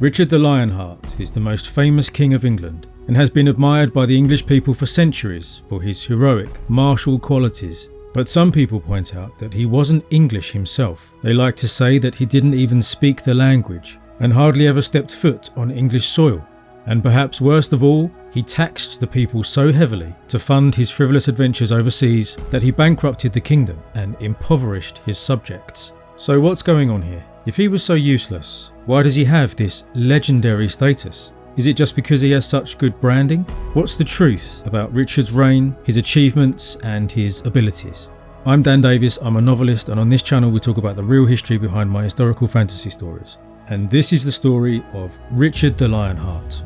Richard the Lionheart is the most famous king of England and has been admired by the English people for centuries for his heroic, martial qualities. But some people point out that he wasn't English himself. They like to say that he didn't even speak the language and hardly ever stepped foot on English soil. And perhaps worst of all, he taxed the people so heavily to fund his frivolous adventures overseas that he bankrupted the kingdom and impoverished his subjects. So what's going on here? If he was so useless, why does he have this legendary status? Is it just because he has such good branding? What's the truth about Richard's reign, his achievements and his abilities? I'm Dan Davis, I'm a novelist, and on this channel we talk about the real history behind my historical fantasy stories. And this is the story of Richard the Lionheart.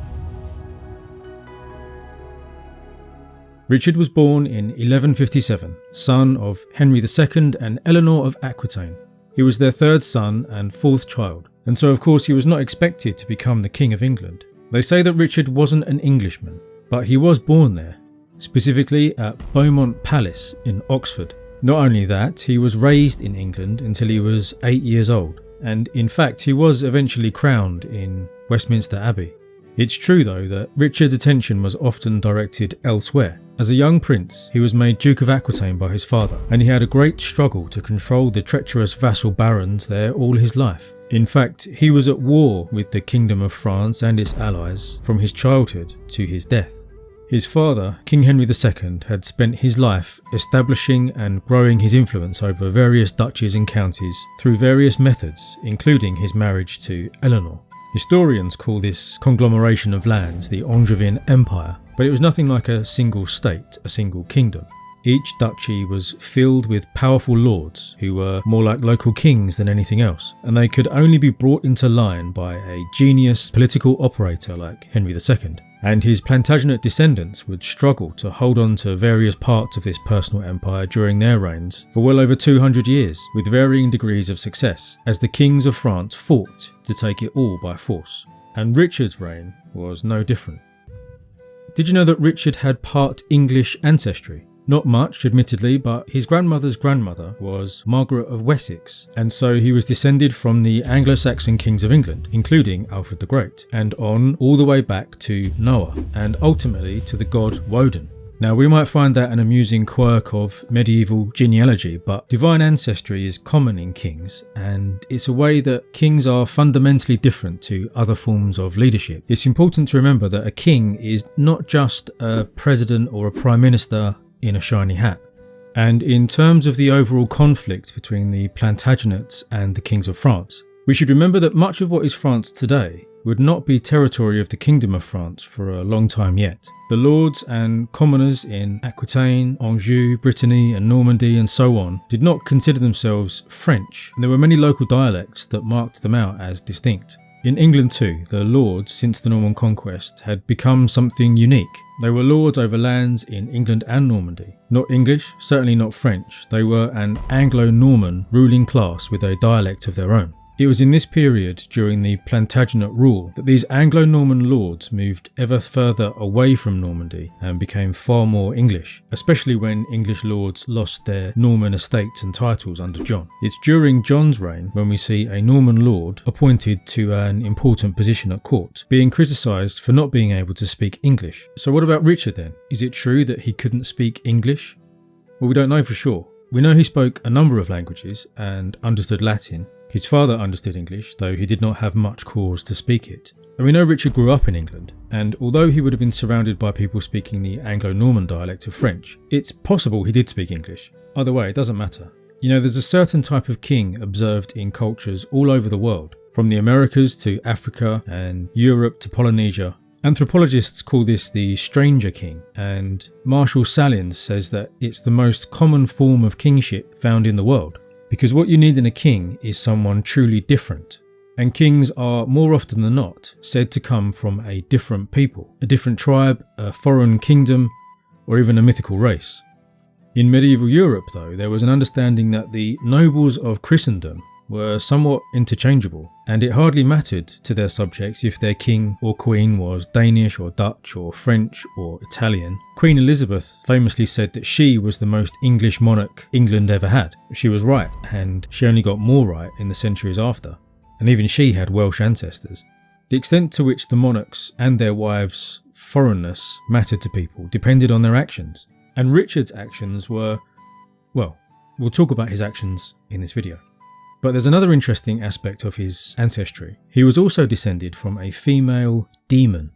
Richard was born in 1157, son of Henry II and Eleanor of Aquitaine. He was their third son and fourth child, and so of course he was not expected to become the King of England. They say that Richard wasn't an Englishman, but he was born there, specifically at Beaumont Palace in Oxford. Not only that, he was raised in England until he was 8 years old, and in fact he was eventually crowned in Westminster Abbey. It's true though that Richard's attention was often directed elsewhere. As a young prince, he was made Duke of Aquitaine by his father, and he had a great struggle to control the treacherous vassal barons there all his life. In fact, he was at war with the Kingdom of France and its allies from his childhood to his death. His father, King Henry II, had spent his life establishing and growing his influence over various duchies and counties through various methods, including his marriage to Eleanor. Historians call this conglomeration of lands the Angevin Empire, but it was nothing like a single state, a single kingdom. Each duchy was filled with powerful lords who were more like local kings than anything else, and they could only be brought into line by a genius political operator like Henry II. And his Plantagenet descendants would struggle to hold on to various parts of this personal empire during their reigns for well over 200 years, with varying degrees of success, as the kings of France fought to take it all by force. And Richard's reign was no different. Did you know that Richard had part English ancestry? Not much, admittedly, but his grandmother's grandmother was Margaret of Wessex, and so he was descended from the Anglo-Saxon kings of England, including Alfred the Great, and on all the way back to Noah, and ultimately to the god Woden. Now, we might find that an amusing quirk of medieval genealogy, but divine ancestry is common in kings, and it's a way that kings are fundamentally different to other forms of leadership. It's important to remember that a king is not just a president or a prime minister in a shiny hat. And in terms of the overall conflict between the Plantagenets and the kings of France, we should remember that much of what is France today would not be territory of the Kingdom of France for a long time yet. The lords and commoners in Aquitaine, Anjou, Brittany and Normandy and so on did not consider themselves French, and there were many local dialects that marked them out as distinct. In England too, the lords, since the Norman conquest, had become something unique. They were lords over lands in England and Normandy. Not English, certainly not French. They were an Anglo-Norman ruling class with a dialect of their own. It was in this period, during the Plantagenet rule, that these Anglo-Norman lords moved ever further away from Normandy and became far more English, especially when English lords lost their Norman estates and titles under John. It's during John's reign when we see a Norman lord appointed to an important position at court, being criticised for not being able to speak English. So what about Richard then? Is it true that he couldn't speak English? Well, we don't know for sure. We know he spoke a number of languages and understood Latin. His father understood English, though he did not have much cause to speak it. And we know Richard grew up in England, and although he would have been surrounded by people speaking the Anglo-Norman dialect of French, it's possible he did speak English. Either way, it doesn't matter. You know, there's a certain type of king observed in cultures all over the world, from the Americas to Africa and Europe to Polynesia. Anthropologists call this the stranger king, and Marshall Saladin says that it's the most common form of kingship found in the world. Because what you need in a king is someone truly different. And kings are, more often than not, said to come from a different people, a different tribe, a foreign kingdom, or even a mythical race. In medieval Europe, though, there was an understanding that the nobles of Christendom were somewhat interchangeable, and it hardly mattered to their subjects if their king or queen was Danish or Dutch or French or Italian. Queen Elizabeth famously said that she was the most English monarch England ever had. She was right, and she only got more right in the centuries after, and even she had Welsh ancestors. The extent to which the monarchs and their wives' foreignness mattered to people depended on their actions. And Richard's actions were, well, we'll talk about his actions in this video. But there's another interesting aspect of his ancestry. He was also descended from a female demon.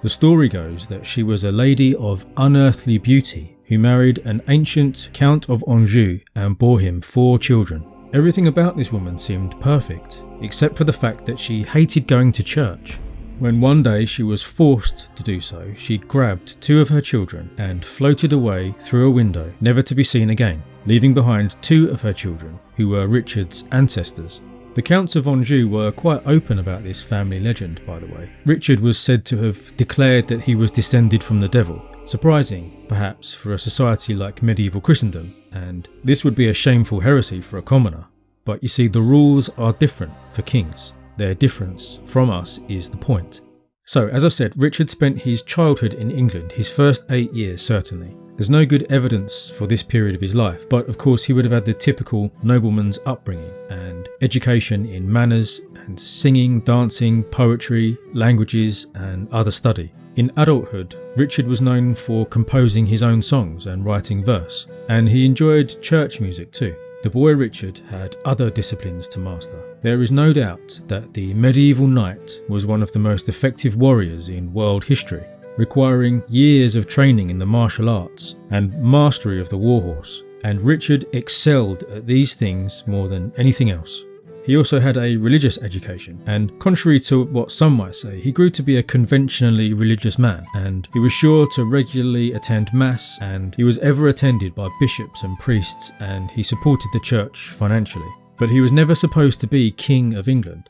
The story goes that she was a lady of unearthly beauty who married an ancient Count of Anjou and bore him 4 children. Everything about this woman seemed perfect, except for the fact that she hated going to church. When one day she was forced to do so, she grabbed 2 of her children and floated away through a window, never to be seen again, leaving behind 2 of her children, who were Richard's ancestors. The Counts of Anjou were quite open about this family legend, by the way. Richard was said to have declared that he was descended from the devil. Surprising, perhaps, for a society like medieval Christendom, and this would be a shameful heresy for a commoner. But you see, the rules are different for kings. Their difference from us is the point. So, as I said, Richard spent his childhood in England, his first 8 years certainly. There's no good evidence for this period of his life, but of course he would have had the typical nobleman's upbringing and education in manners and singing, dancing, poetry, languages and other study. In adulthood, Richard was known for composing his own songs and writing verse, and he enjoyed church music too. The boy Richard had other disciplines to master. There is no doubt that the medieval knight was one of the most effective warriors in world history, requiring years of training in the martial arts and mastery of the warhorse, and Richard excelled at these things more than anything else. He also had a religious education, and contrary to what some might say, he grew to be a conventionally religious man, and he was sure to regularly attend mass, and he was ever attended by bishops and priests, and he supported the church financially. But he was never supposed to be King of England.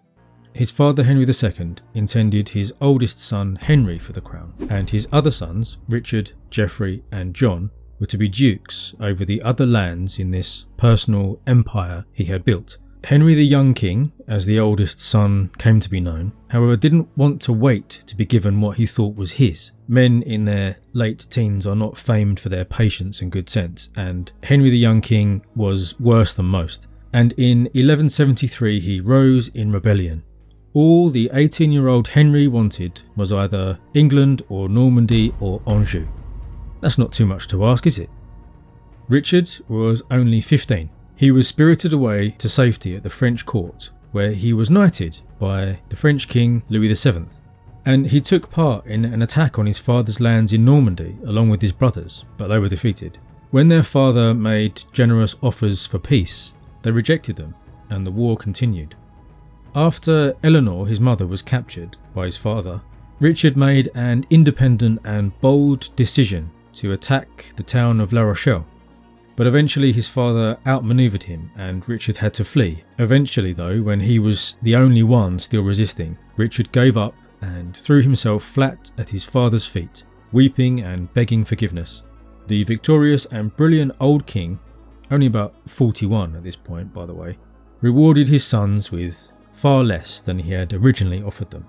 His father Henry II intended his oldest son Henry for the crown, and his other sons, Richard, Geoffrey and John, were to be dukes over the other lands in this personal empire he had built. Henry the young king, as the oldest son came to be known, however, didn't want to wait to be given what he thought was his. Men in their late teens are not famed for their patience and good sense, and Henry the young king was worse than most. And in 1173 he rose in rebellion. All the 18-year-old Henry wanted was either England or Normandy or Anjou. That's not too much to ask, is it? Richard was only 15. He was spirited away to safety at the French court, where he was knighted by the French king Louis VII. And he took part in an attack on his father's lands in Normandy along with his brothers, but they were defeated. When their father made generous offers for peace, they rejected them, and the war continued. After Eleanor, his mother, was captured by his father, Richard made an independent and bold decision to attack the town of La Rochelle. But eventually his father outmaneuvered him and Richard had to flee. Eventually though, when he was the only one still resisting, Richard gave up and threw himself flat at his father's feet, weeping and begging forgiveness. The victorious and brilliant old king, only about 41 at this point by the way, rewarded his sons with far less than he had originally offered them.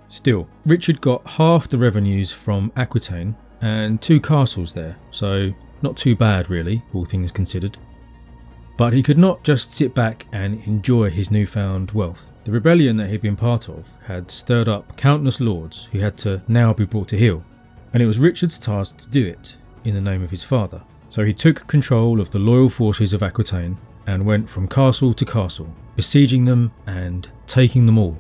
Still, Richard got half the revenues from Aquitaine and 2 castles there, so not too bad really, all things considered. But he could not just sit back and enjoy his newfound wealth. The rebellion that he'd been part of had stirred up countless lords who had to now be brought to heel, and it was Richard's task to do it in the name of his father. So he took control of the loyal forces of Aquitaine and went from castle to castle, besieging them and taking them all.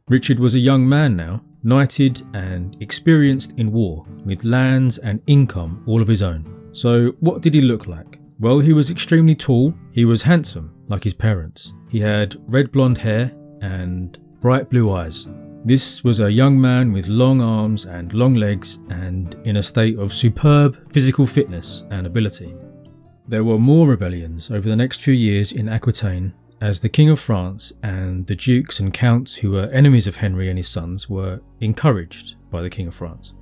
Richard was a young man now, knighted and experienced in war, with lands and income all of his own. So what did he look like? Well, he was extremely tall, he was handsome, like his parents. He had red blonde hair and bright blue eyes. This was a young man with long arms and long legs and in a state of superb physical fitness and ability. There were more rebellions over the next few years in Aquitaine, as the King of France and the dukes and counts who were enemies of Henry and his sons were encouraged by the King of France.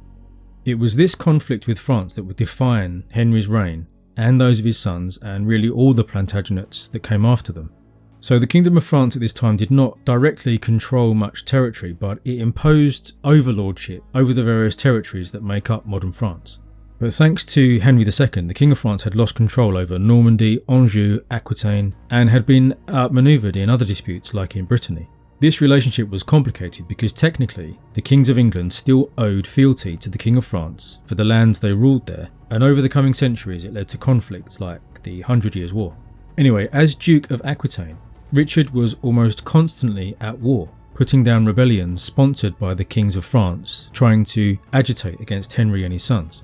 It was this conflict with France that would define Henry's reign and those of his sons and really all the Plantagenets that came after them. So the Kingdom of France at this time did not directly control much territory, but it imposed overlordship over the various territories that make up modern France. But thanks to Henry II, the King of France had lost control over Normandy, Anjou, Aquitaine, and had been outmaneuvered in other disputes like in Brittany. This relationship was complicated because technically the kings of England still owed fealty to the King of France for the lands they ruled there, and over the coming centuries it led to conflicts like the 100 Years' War. Anyway, as Duke of Aquitaine, Richard was almost constantly at war, putting down rebellions sponsored by the kings of France, trying to agitate against Henry and his sons.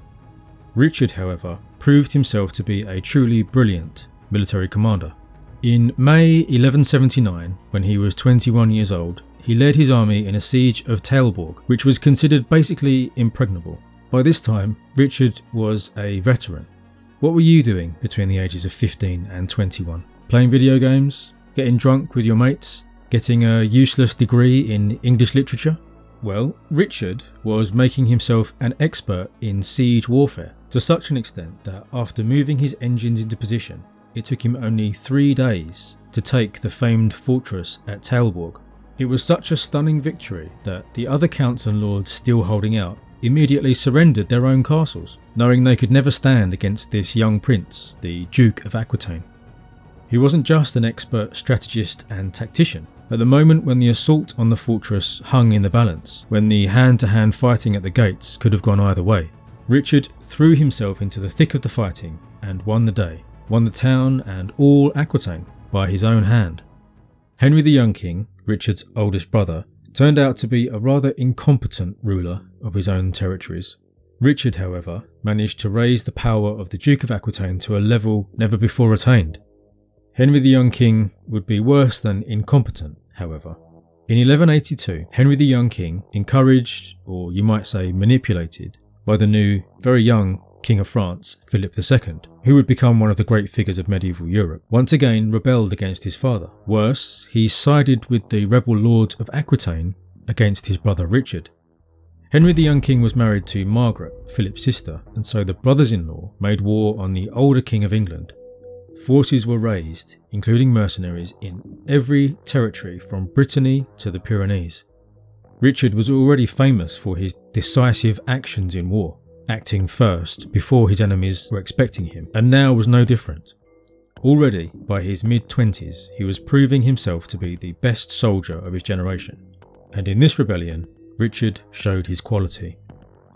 Richard, however, proved himself to be a truly brilliant military commander. In May 1179, when he was 21 years old, he led his army in a siege of Tailborg, which was considered basically impregnable. By this time, Richard was a veteran. What were you doing between the ages of 15 and 21? Playing video games? Getting drunk with your mates? Getting a useless degree in English literature? Well, Richard was making himself an expert in siege warfare, to such an extent that after moving his engines into position, it took him only 3 days to take the famed fortress at Tailborg. It was such a stunning victory that the other counts and lords still holding out immediately surrendered their own castles, knowing they could never stand against this young prince, the Duke of Aquitaine. He wasn't just an expert strategist and tactician. At the moment when the assault on the fortress hung in the balance, when the hand-to-hand fighting at the gates could have gone either way, Richard threw himself into the thick of the fighting and won the day, won the town and all Aquitaine by his own hand. Henry the Young King, Richard's oldest brother, turned out to be a rather incompetent ruler of his own territories. Richard, however, managed to raise the power of the Duke of Aquitaine to a level never before attained. Henry the Young King would be worse than incompetent, however. In 1182, Henry the Young King, encouraged, or you might say manipulated, by the new, very young King of France, Philip II, who would become one of the great figures of medieval Europe, once again rebelled against his father. Worse, he sided with the rebel lords of Aquitaine against his brother Richard. Henry the Young King was married to Margaret, Philip's sister, and so the brothers-in-law made war on the older King of England. Forces were raised, including mercenaries, in every territory from Brittany to the Pyrenees. Richard was already famous for his decisive actions in war, acting first before his enemies were expecting him, and now was no different. Already, by his mid-20s, he was proving himself to be the best soldier of his generation. And in this rebellion, Richard showed his quality.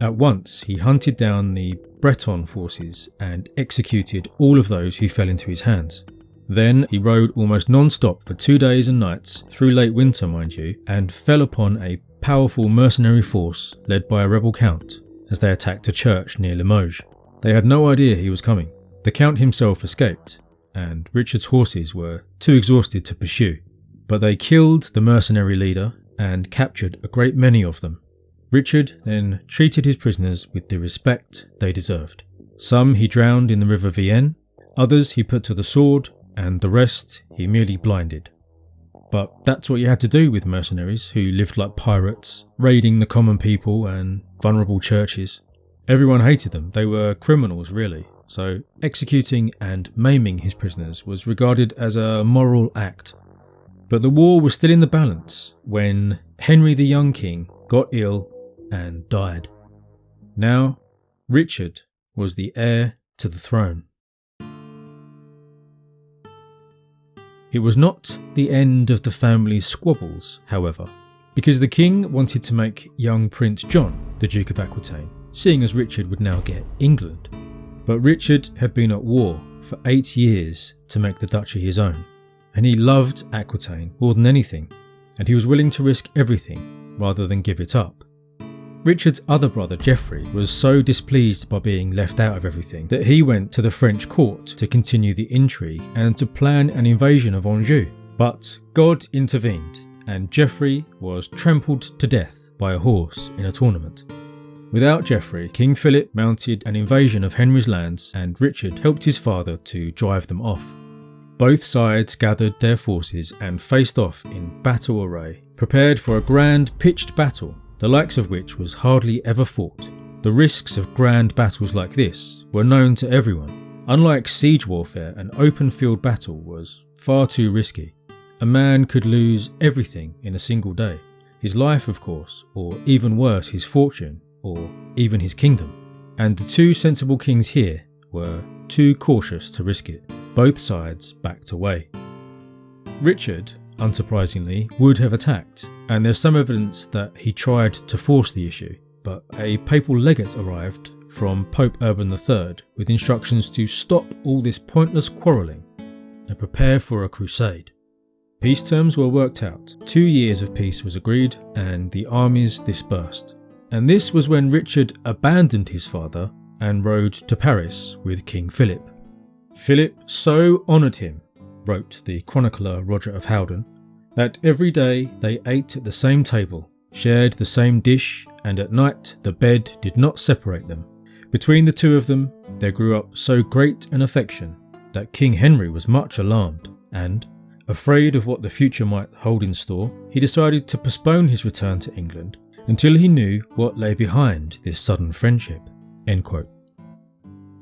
At once, he hunted down the Breton forces and executed all of those who fell into his hands. Then he rode almost non-stop for 2 days and nights, through late winter mind you, and fell upon a powerful mercenary force led by a rebel count as they attacked a church near Limoges. They had no idea he was coming. The count himself escaped, and Richard's horses were too exhausted to pursue. But they killed the mercenary leader and captured a great many of them. Richard then treated his prisoners with the respect they deserved. Some he drowned in the river Vienne, others he put to the sword, and the rest he merely blinded. But that's what you had to do with mercenaries who lived like pirates, raiding the common people and vulnerable churches. Everyone hated them, they were criminals really, so executing and maiming his prisoners was regarded as a moral act. But the war was still in the balance when Henry the Young King got ill and died. Now, Richard was the heir to the throne. It was not the end of the family's squabbles, however, because the king wanted to make young Prince John the Duke of Aquitaine, seeing as Richard would now get England. But Richard had been at war for 8 years to make the duchy his own, and he loved Aquitaine more than anything, and he was willing to risk everything rather than give it up. Richard's other brother, Geoffrey, was so displeased by being left out of everything that he went to the French court to continue the intrigue and to plan an invasion of Anjou. But God intervened, and Geoffrey was trampled to death by a horse in a tournament. Without Geoffrey, King Philip mounted an invasion of Henry's lands, and Richard helped his father to drive them off. Both sides gathered their forces and faced off in battle array, prepared for a grand pitched battle, the likes of which was hardly ever fought. The risks of grand battles like this were known to everyone. Unlike siege warfare, an open field battle was far too risky. A man could lose everything in a single day. His life, of course, or even worse, his fortune, or even his kingdom. And the two sensible kings here were too cautious to risk it. Both sides backed away. Richard unsurprisingly, would have attacked, and there's some evidence that he tried to force the issue, but a papal legate arrived from Pope Urban III with instructions to stop all this pointless quarrelling and prepare for a crusade. Peace terms were worked out, 2 years of peace was agreed, and the armies dispersed. And this was when Richard abandoned his father and rode to Paris with King Philip. Philip so honoured him, wrote the chronicler Roger of Howden, that every day they ate at the same table, shared the same dish, and at night the bed did not separate them. Between the two of them there grew up so great an affection that King Henry was much alarmed, and, afraid of what the future might hold in store, he decided to postpone his return to England until he knew what lay behind this sudden friendship." End quote.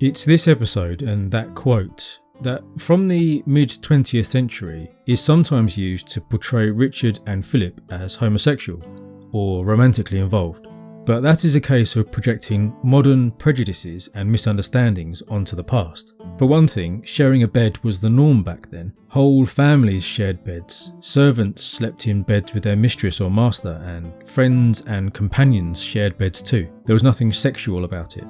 It's this episode and that quote that, from the mid-20th century, is sometimes used to portray Richard and Philip as homosexual or romantically involved. But that is a case of projecting modern prejudices and misunderstandings onto the past. For one thing, sharing a bed was the norm back then. Whole families shared beds, servants slept in beds with their mistress or master, and friends and companions shared beds too. There was nothing sexual about it.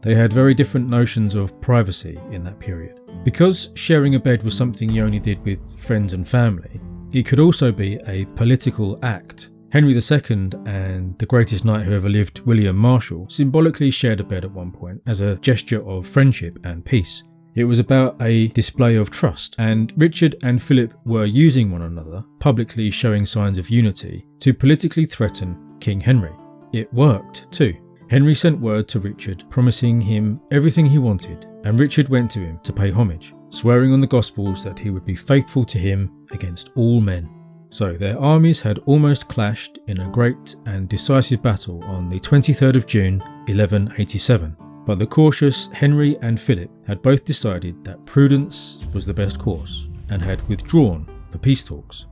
They had very different notions of privacy in that period. Because sharing a bed was something you only did with friends and family, it could also be a political act. Henry II and the greatest knight who ever lived, William Marshall, symbolically shared a bed at one point as a gesture of friendship and peace. It was about a display of trust, and Richard and Philip were using one another, publicly showing signs of unity, to politically threaten King Henry. It worked too. Henry sent word to Richard promising him everything he wanted, and Richard went to him to pay homage, swearing on the Gospels that he would be faithful to him against all men. So their armies had almost clashed in a great and decisive battle on the 23rd of June 1187, but the cautious Henry and Philip had both decided that prudence was the best course and had withdrawn for peace talks.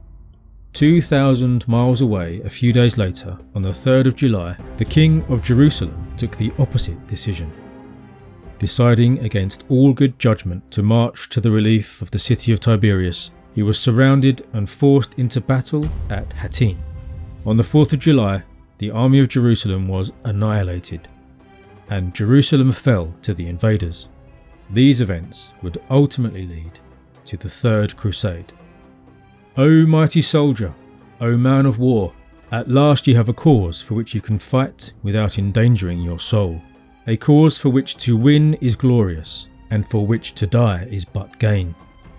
2,000 miles away a few days later, on the 3rd of July, the King of Jerusalem took the opposite decision, deciding against all good judgment to march to the relief of the city of Tiberias. He was surrounded and forced into battle at Hattin. On the 4th of July, the army of Jerusalem was annihilated, and Jerusalem fell to the invaders. These events would ultimately lead to the Third Crusade. O mighty soldier, O man of war, at last you have a cause for which you can fight without endangering your soul, a cause for which to win is glorious, and for which to die is but gain.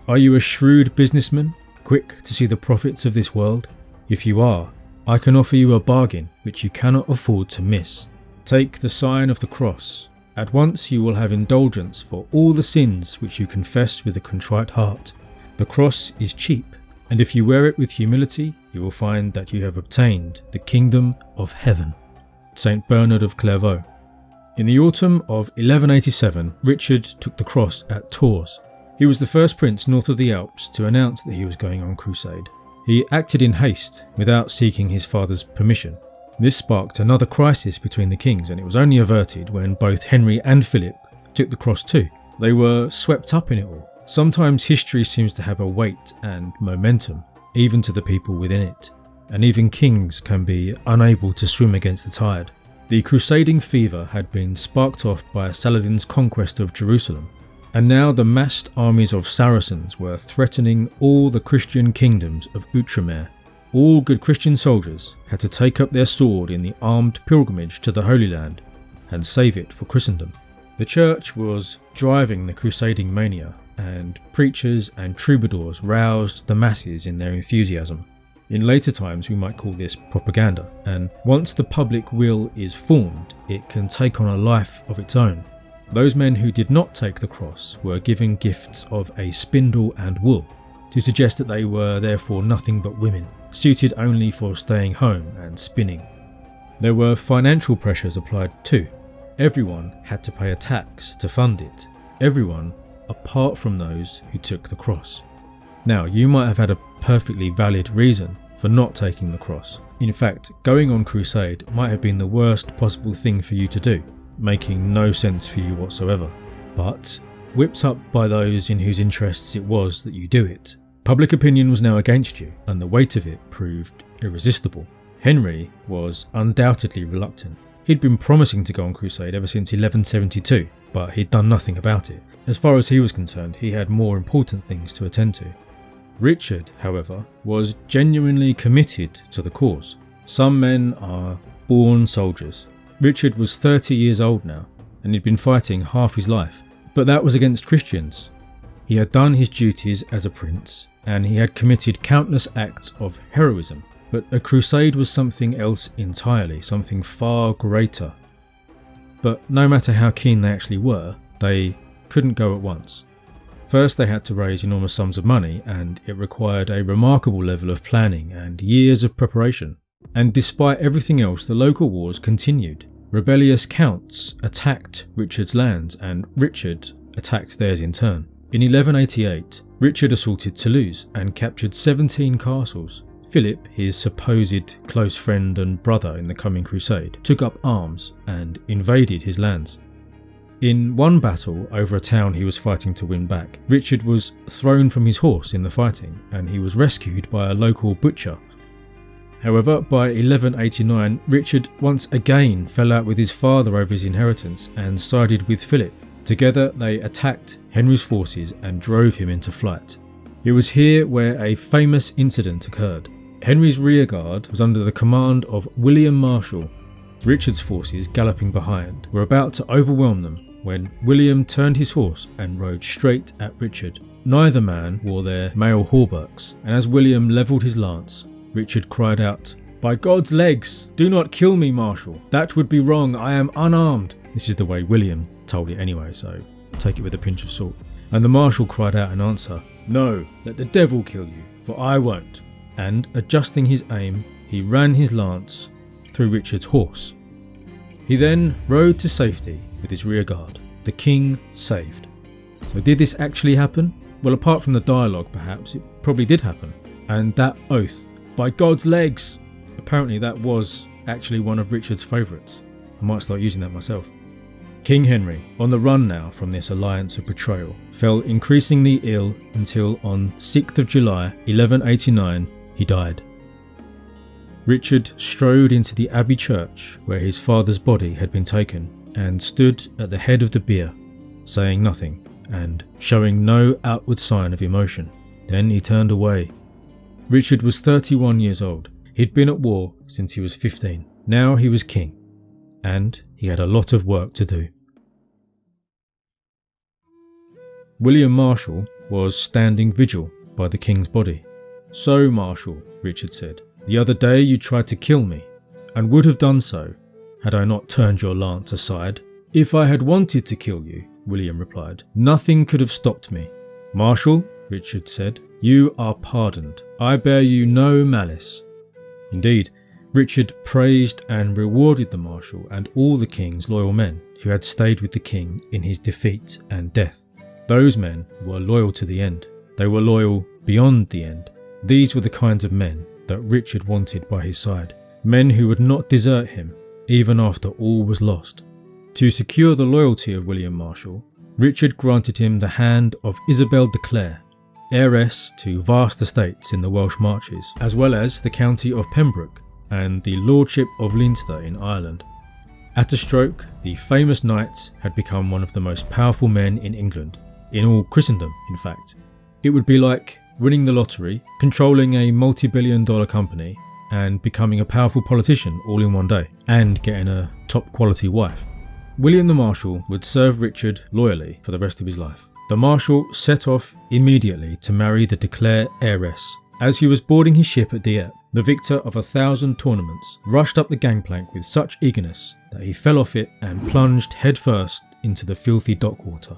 Are you a shrewd businessman, quick to see the profits of this world? If you are, I can offer you a bargain which you cannot afford to miss. Take the sign of the cross. At once you will have indulgence for all the sins which you confess with a contrite heart. The cross is cheap, and if you wear it with humility, you will find that you have obtained the kingdom of heaven. St. Bernard of Clairvaux. In the autumn of 1187, Richard took the cross at Tours. He was the first prince north of the Alps to announce that he was going on crusade. He acted in haste, without seeking his father's permission. This sparked another crisis between the kings, and it was only averted when both Henry and Philip took the cross too. They were swept up in it all. Sometimes history seems to have a weight and momentum, even to the people within it, and even kings can be unable to swim against the tide. The crusading fever had been sparked off by Saladin's conquest of Jerusalem, and now the massed armies of Saracens were threatening all the Christian kingdoms of Outremer. All good Christian soldiers had to take up their sword in the armed pilgrimage to the Holy Land and save it for Christendom. The church was driving the crusading mania, and preachers and troubadours roused the masses in their enthusiasm. In later times we might call this propaganda, and once the public will is formed, it can take on a life of its own. Those men who did not take the cross were given gifts of a spindle and wool, to suggest that they were therefore nothing but women, suited only for staying home and spinning. There were financial pressures applied too. Everyone had to pay a tax to fund it. Everyone, apart from those who took the cross. Now, you might have had a perfectly valid reason for not taking the cross. In fact, going on crusade might have been the worst possible thing for you to do, making no sense for you whatsoever. But, whipped up by those in whose interests it was that you do it, Public opinion was now against you, and the weight of it proved irresistible. Henry was undoubtedly reluctant. He'd been promising to go on crusade ever since 1172, but he'd done nothing about it. As far as he was concerned, he had more important things to attend to. Richard, however, was genuinely committed to the cause. Some men are born soldiers. Richard was 30 years old now, and he'd been fighting half his life, but that was against Christians. He had done his duties as a prince, and he had committed countless acts of heroism. But a crusade was something else entirely, something far greater. But no matter how keen they actually were, they couldn't go at once. First, they had to raise enormous sums of money, and it required a remarkable level of planning and years of preparation. And despite everything else, the local wars continued. Rebellious counts attacked Richard's lands, and Richard attacked theirs in turn. In 1188, Richard assaulted Toulouse and captured 17 castles. Philip, his supposed close friend and brother in the coming crusade, took up arms and invaded his lands. In one battle over a town he was fighting to win back, Richard was thrown from his horse in the fighting, and he was rescued by a local butcher. However, by 1189, Richard once again fell out with his father over his inheritance and sided with Philip. Together they attacked Henry's forces and drove him into flight. It was here where a famous incident occurred. Henry's rearguard was under the command of William Marshal. Richard's forces, galloping behind, were about to overwhelm them when William turned his horse and rode straight at Richard. Neither man wore their mail hauberks, and as William levelled his lance, Richard cried out, "By God's legs, do not kill me, Marshal. That would be wrong. I am unarmed." This is the way William told it anyway, so take it with a pinch of salt. And the Marshal cried out in answer, "No, let the devil kill you, for I won't." And, adjusting his aim, he ran his lance through Richard's horse. He then rode to safety with his rearguard, the king saved. So did this actually happen? Well, apart from the dialogue perhaps, it probably did happen. And that oath, "By God's legs," apparently that was actually one of Richard's favourites. I might start using that myself. King Henry, on the run now from this alliance of betrayal, fell increasingly ill until on 6th of July 1189 he died. Richard strode into the abbey church where his father's body had been taken and stood at the head of the bier, saying nothing and showing no outward sign of emotion. Then he turned away. Richard was 31 years old. He'd been at war since he was 15. Now he was king, and he had a lot of work to do. William Marshal was standing vigil by the king's body. "So, Marshal," Richard said, "the other day you tried to kill me, and would have done so had I not turned your lance aside." "If I had wanted to kill you," William replied, "nothing could have stopped me." "Marshal," Richard said, "you are pardoned. I bear you no malice." Indeed, Richard praised and rewarded the Marshal and all the king's loyal men who had stayed with the king in his defeat and death. Those men were loyal to the end. They were loyal beyond the end. These were the kinds of men that Richard wanted by his side. Men who would not desert him even after all was lost. To secure the loyalty of William Marshal, Richard granted him the hand of Isabel de Clare, heiress to vast estates in the Welsh Marches, as well as the county of Pembroke and the lordship of Leinster in Ireland. At a stroke, the famous knight had become one of the most powerful men in England, in all Christendom in fact. It would be like winning the lottery, controlling a multi-billion-dollar company, and becoming a powerful politician all in one day, and getting a top-quality wife. William the Marshal would serve Richard loyally for the rest of his life. The Marshal set off immediately to marry the de Clare heiress. As he was boarding his ship at Dieppe, the victor of 1,000 tournaments rushed up the gangplank with such eagerness that he fell off it and plunged headfirst into the filthy dockwater.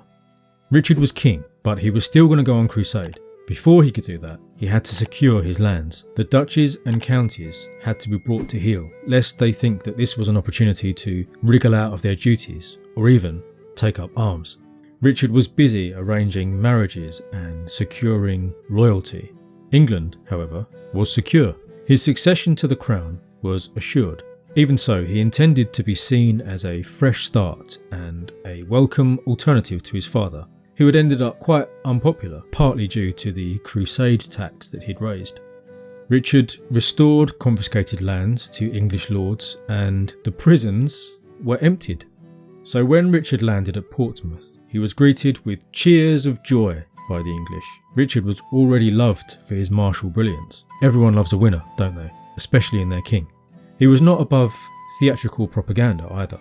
Richard was king, but he was still going to go on crusade. Before he could do that, he had to secure his lands. The duchies and counties had to be brought to heel, lest they think that this was an opportunity to wriggle out of their duties, or even take up arms. Richard was busy arranging marriages and securing loyalty. England, however, was secure. His succession to the crown was assured. Even so, he intended to be seen as a fresh start and a welcome alternative to his father, who had ended up quite unpopular, partly due to the Crusade tax that he'd raised. Richard restored confiscated lands to English lords, and the prisons were emptied. So when Richard landed at Portsmouth, he was greeted with cheers of joy by the English. Richard was already loved for his martial brilliance. Everyone loves a winner, don't they? Especially in their king. He was not above theatrical propaganda either.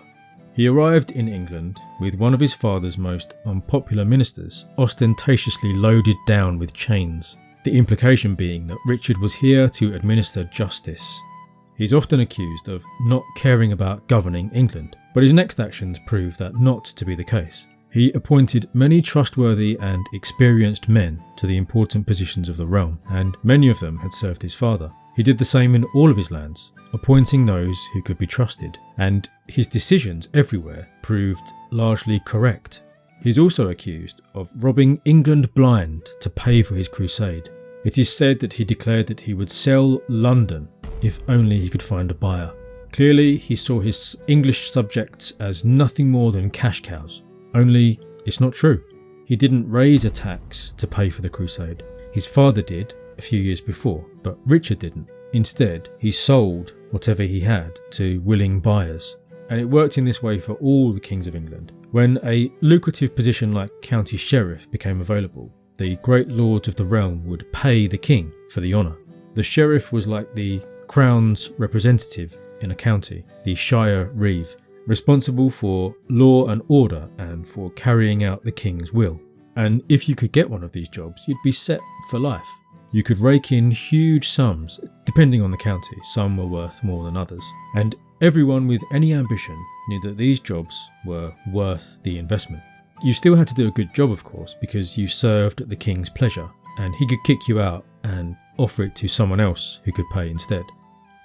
He arrived in England with one of his father's most unpopular ministers ostentatiously loaded down with chains, the implication being that Richard was here to administer justice. He's often accused of not caring about governing England, but his next actions prove that not to be the case. He appointed many trustworthy and experienced men to the important positions of the realm, and many of them had served his father. He did the same in all of his lands, appointing those who could be trusted, and his decisions everywhere proved largely correct. He's also accused of robbing England blind to pay for his crusade. It is said that he declared that he would sell London if only he could find a buyer. Clearly, he saw his English subjects as nothing more than cash cows. Only, it's not true. He didn't raise a tax to pay for the crusade. His father did a few years before, but Richard didn't. Instead, he sold whatever he had to willing buyers. And it worked in this way for all the kings of England. When a lucrative position like county sheriff became available, the great lords of the realm would pay the king for the honour. The sheriff was like the crown's representative in a county, the shire reeve, responsible for law and order and for carrying out the king's will. And if you could get one of these jobs, you'd be set for life. You could rake in huge sums, depending on the county. Some were worth more than others. And everyone with any ambition knew that these jobs were worth the investment. You still had to do a good job, of course, because you served at the king's pleasure, and he could kick you out and offer it to someone else who could pay instead.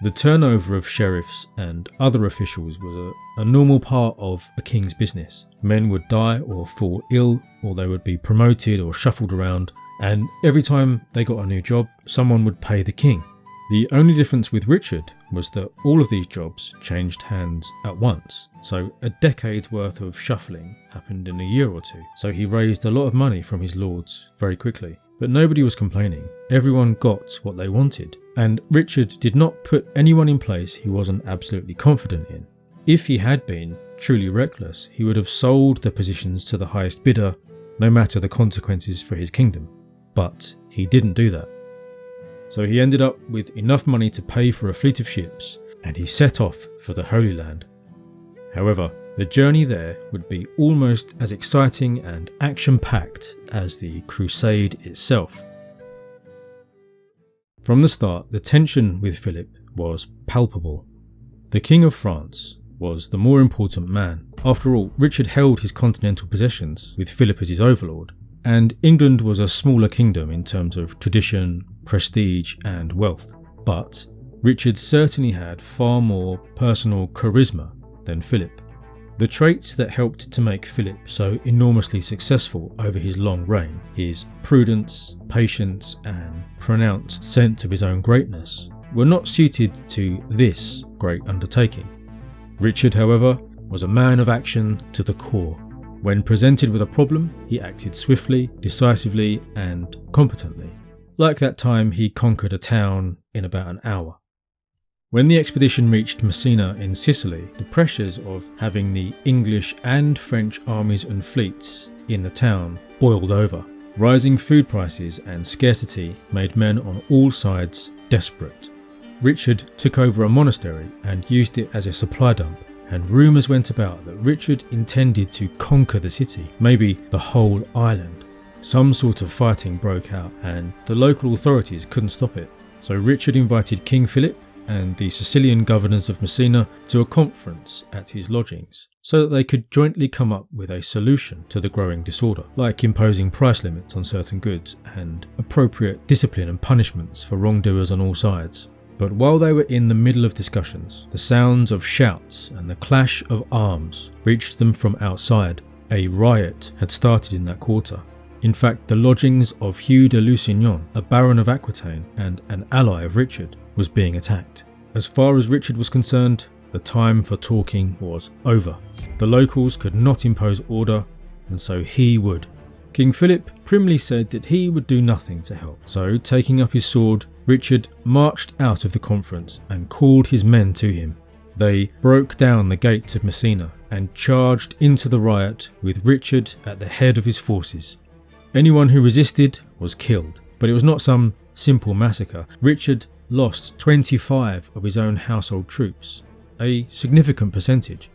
The turnover of sheriffs and other officials was a normal part of a king's business. Men would die or fall ill, or they would be promoted or shuffled around, and every time they got a new job, someone would pay the king. The only difference with Richard was that all of these jobs changed hands at once, so a decade's worth of shuffling happened in a year or two, so he raised a lot of money from his lords very quickly. But nobody was complaining. Everyone got what they wanted. And Richard did not put anyone in place he wasn't absolutely confident in. If he had been truly reckless, he would have sold the positions to the highest bidder, no matter the consequences for his kingdom. But he didn't do that. So he ended up with enough money to pay for a fleet of ships, and he set off for the Holy Land. However, the journey there would be almost as exciting and action-packed as the Crusade itself. From the start, the tension with Philip was palpable. The King of France was the more important man. After all, Richard held his continental possessions with Philip as his overlord, and England was a smaller kingdom in terms of tradition, prestige and wealth. But Richard certainly had far more personal charisma than Philip. The traits that helped to make Philip so enormously successful over his long reign, his prudence, patience and pronounced sense of his own greatness, were not suited to this great undertaking. Richard, however, was a man of action to the core. When presented with a problem, he acted swiftly, decisively and competently. Like that time he conquered a town in about an hour. When the expedition reached Messina in Sicily, the pressures of having the English and French armies and fleets in the town boiled over. Rising food prices and scarcity made men on all sides desperate. Richard took over a monastery and used it as a supply dump, and rumours went about that Richard intended to conquer the city, maybe the whole island. Some sort of fighting broke out and the local authorities couldn't stop it. So Richard invited King Philip and the Sicilian governors of Messina to a conference at his lodgings so that they could jointly come up with a solution to the growing disorder, like imposing price limits on certain goods and appropriate discipline and punishments for wrongdoers on all sides. But while they were in the middle of discussions, the sounds of shouts and the clash of arms reached them from outside. A riot had started in that quarter. In fact, the lodgings of Hugh de Lusignan, a baron of Aquitaine and an ally of Richard, was being attacked. As far as Richard was concerned, the time for talking was over. The locals could not impose order, and so he would. King Philip primly said that he would do nothing to help, so taking up his sword, Richard marched out of the conference and called his men to him. They broke down the gates of Messina and charged into the riot with Richard at the head of his forces. Anyone who resisted was killed, but it was not some simple massacre. Richard lost 25 of his own household troops, a significant percentage.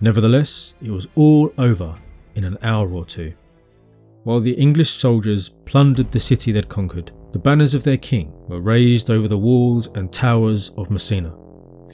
Nevertheless, it was all over in an hour or two. While the English soldiers plundered the city they'd conquered, the banners of their king were raised over the walls and towers of Messina.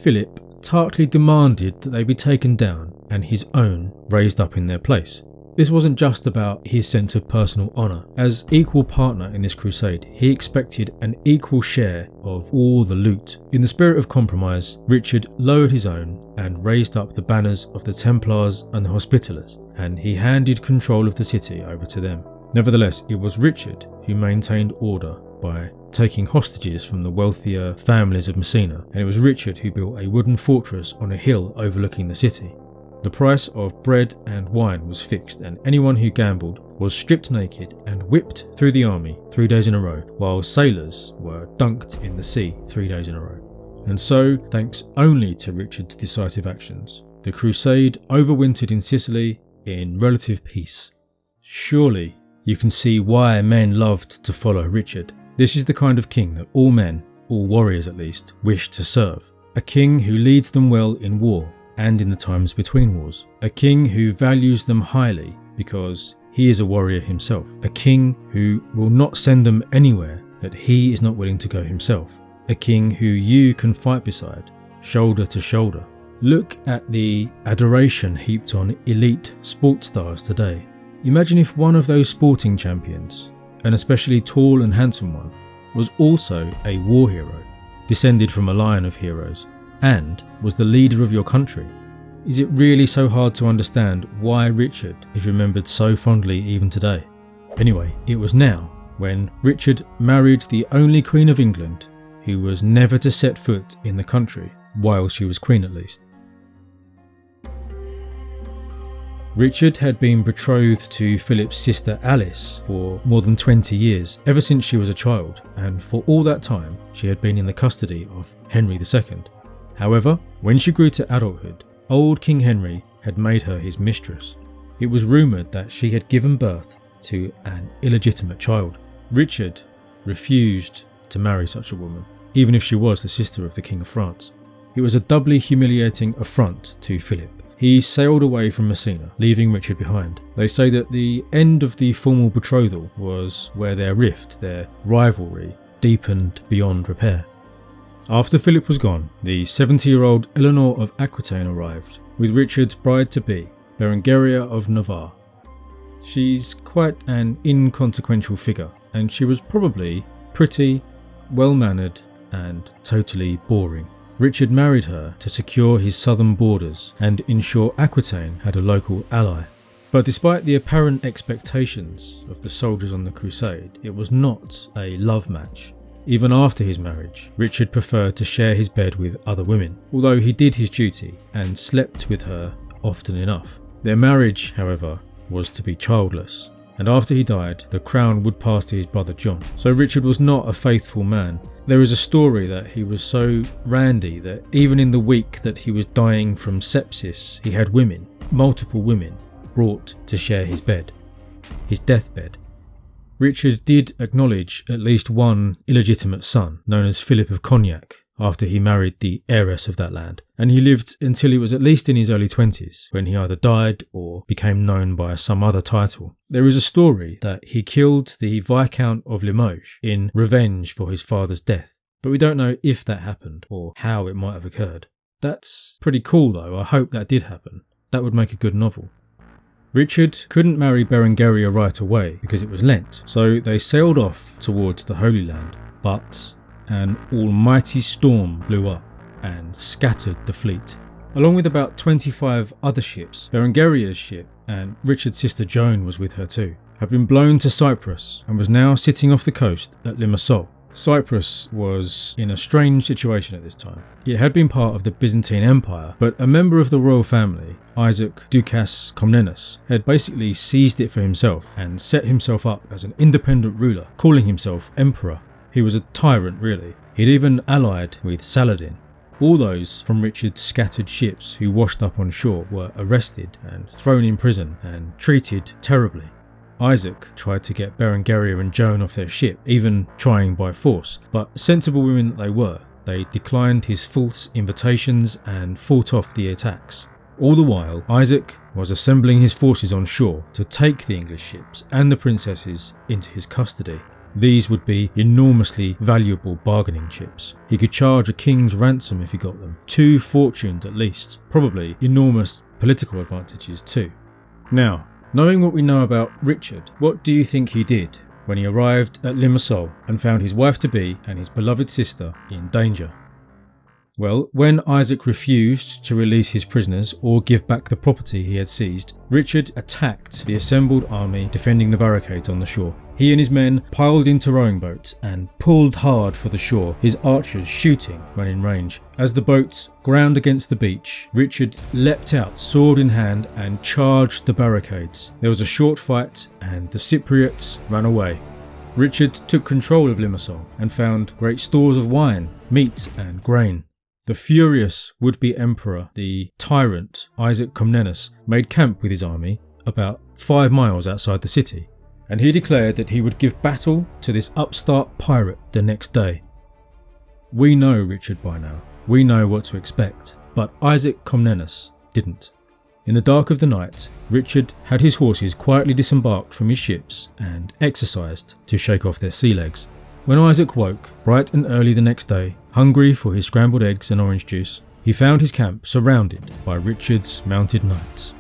Philip tartly demanded that they be taken down and his own raised up in their place. This wasn't just about his sense of personal honour. As equal partner in this crusade, he expected an equal share of all the loot. In the spirit of compromise, Richard lowered his own and raised up the banners of the Templars and the Hospitallers, and he handed control of the city over to them. Nevertheless, it was Richard who maintained order by taking hostages from the wealthier families of Messina, and it was Richard who built a wooden fortress on a hill overlooking the city. The price of bread and wine was fixed, and anyone who gambled was stripped naked and whipped through the army 3 days in a row, while sailors were dunked in the sea 3 days in a row. And so, thanks only to Richard's decisive actions, the crusade overwintered in Sicily in relative peace. Surely you can see why men loved to follow Richard. This is the kind of king that all men, all warriors at least, wish to serve. A king who leads them well in war and in the times between wars. A king who values them highly because he is a warrior himself. A king who will not send them anywhere that he is not willing to go himself. A king who you can fight beside, shoulder to shoulder. Look at the adoration heaped on elite sports stars today. Imagine if one of those sporting champions, an especially tall and handsome one, was also a war hero, descended from a line of heroes, and was the leader of your country. Is it really so hard to understand why Richard is remembered so fondly even today? Anyway, it was now when Richard married the only Queen of England who was never to set foot in the country, while she was Queen at least. Richard had been betrothed to Philip's sister Alice for more than 20 years, ever since she was a child, and for all that time she had been in the custody of Henry II. However, when she grew to adulthood, old King Henry had made her his mistress. It was rumoured that she had given birth to an illegitimate child. Richard refused to marry such a woman, even if she was the sister of the King of France. It was a doubly humiliating affront to Philip. He sailed away from Messina, leaving Richard behind. They say that the end of the formal betrothal was where their rift, their rivalry, deepened beyond repair. After Philip was gone, the 70-year-old Eleanor of Aquitaine arrived, with Richard's bride-to-be, Berengaria of Navarre. She's quite an inconsequential figure, and she was probably pretty, well-mannered, and totally boring. Richard married her to secure his southern borders and ensure Aquitaine had a local ally. But despite the apparent expectations of the soldiers on the crusade, it was not a love match. Even after his marriage, Richard preferred to share his bed with other women, although he did his duty and slept with her often enough. Their marriage, however, was to be childless, and after he died, the crown would pass to his brother John. So Richard was not a faithful man. There is a story that he was so randy that even in the week that he was dying from sepsis, he had women, multiple women, brought to share his bed, his deathbed. Richard did acknowledge at least one illegitimate son, known as Philip of Cognac, after he married the heiress of that land, and he lived until he was at least in his early 20s, when he either died or became known by some other title. There is a story that he killed the Viscount of Limoges in revenge for his father's death, but we don't know if that happened or how it might have occurred. That's pretty cool though. I hope that did happen. That would make a good novel. Richard couldn't marry Berengaria right away because it was Lent, so they sailed off towards the Holy Land, but an almighty storm blew up and scattered the fleet. Along with about 25 other ships, Berengaria's ship, and Richard's sister Joan was with her too, had been blown to Cyprus and was now sitting off the coast at Limassol. Cyprus was in a strange situation at this time. It had been part of the Byzantine Empire, but a member of the royal family, Isaac Ducas Comnenus, had basically seized it for himself and set himself up as an independent ruler, calling himself emperor. He was a tyrant, really. He'd even allied with Saladin. All those from Richard's scattered ships who washed up on shore were arrested and thrown in prison and treated terribly. Isaac tried to get Berengaria and Joan off their ship, even trying by force, but sensible women that they were, they declined his false invitations and fought off the attacks. All the while, Isaac was assembling his forces on shore to take the English ships and the princesses into his custody. These would be enormously valuable bargaining chips. He could charge a king's ransom if he got them, 2 fortunes at least, probably enormous political advantages too. Now, knowing what we know about Richard, what do you think he did when he arrived at Limassol and found his wife-to-be and his beloved sister in danger? Well, when Isaac refused to release his prisoners or give back the property he had seized, Richard attacked the assembled army defending the barricades on the shore. He and his men piled into rowing boats and pulled hard for the shore, his archers shooting when in range. As the boats ground against the beach, Richard leapt out, sword in hand, and charged the barricades. There was a short fight and the Cypriots ran away. Richard took control of Limassol and found great stores of wine, meat and grain. The furious would-be emperor, the tyrant Isaac Comnenus, made camp with his army about 5 miles outside the city, and he declared that he would give battle to this upstart pirate the next day. We know Richard by now. We know what to expect, but Isaac Comnenus didn't. In the dark of the night, Richard had his horses quietly disembarked from his ships and exercised to shake off their sea legs. When Isaac woke, bright and early the next day, hungry for his scrambled eggs and orange juice, he found his camp surrounded by Richard's mounted knights.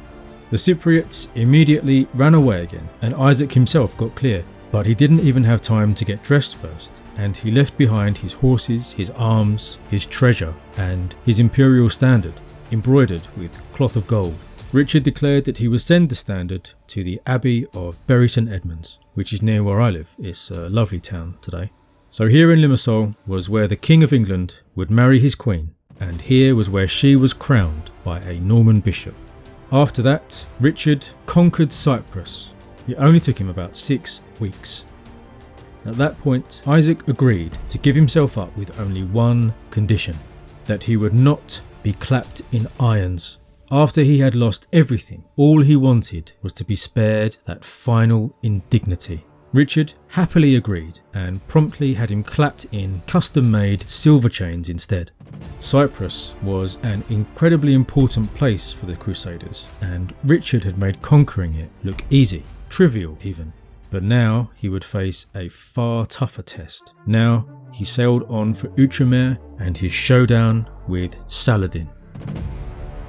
The Cypriots immediately ran away again, and Isaac himself got clear, but he didn't even have time to get dressed first, and he left behind his horses, his arms, his treasure, and his imperial standard, embroidered with cloth of gold. Richard declared that he would send the standard to the Abbey of Bury St Edmunds, which is near where I live. It's a lovely town today. So here in Limassol was where the King of England would marry his queen, and here was where she was crowned by a Norman bishop. After that, Richard conquered Cyprus. It only took him about 6 weeks. At that point, Isaac agreed to give himself up with only one condition, that he would not be clapped in irons. After he had lost everything, all he wanted was to be spared that final indignity. Richard happily agreed and promptly had him clapped in custom-made silver chains instead. Cyprus was an incredibly important place for the Crusaders, and Richard had made conquering it look easy, trivial even. But now he would face a far tougher test. Now he sailed on for Outremer and his showdown with Saladin.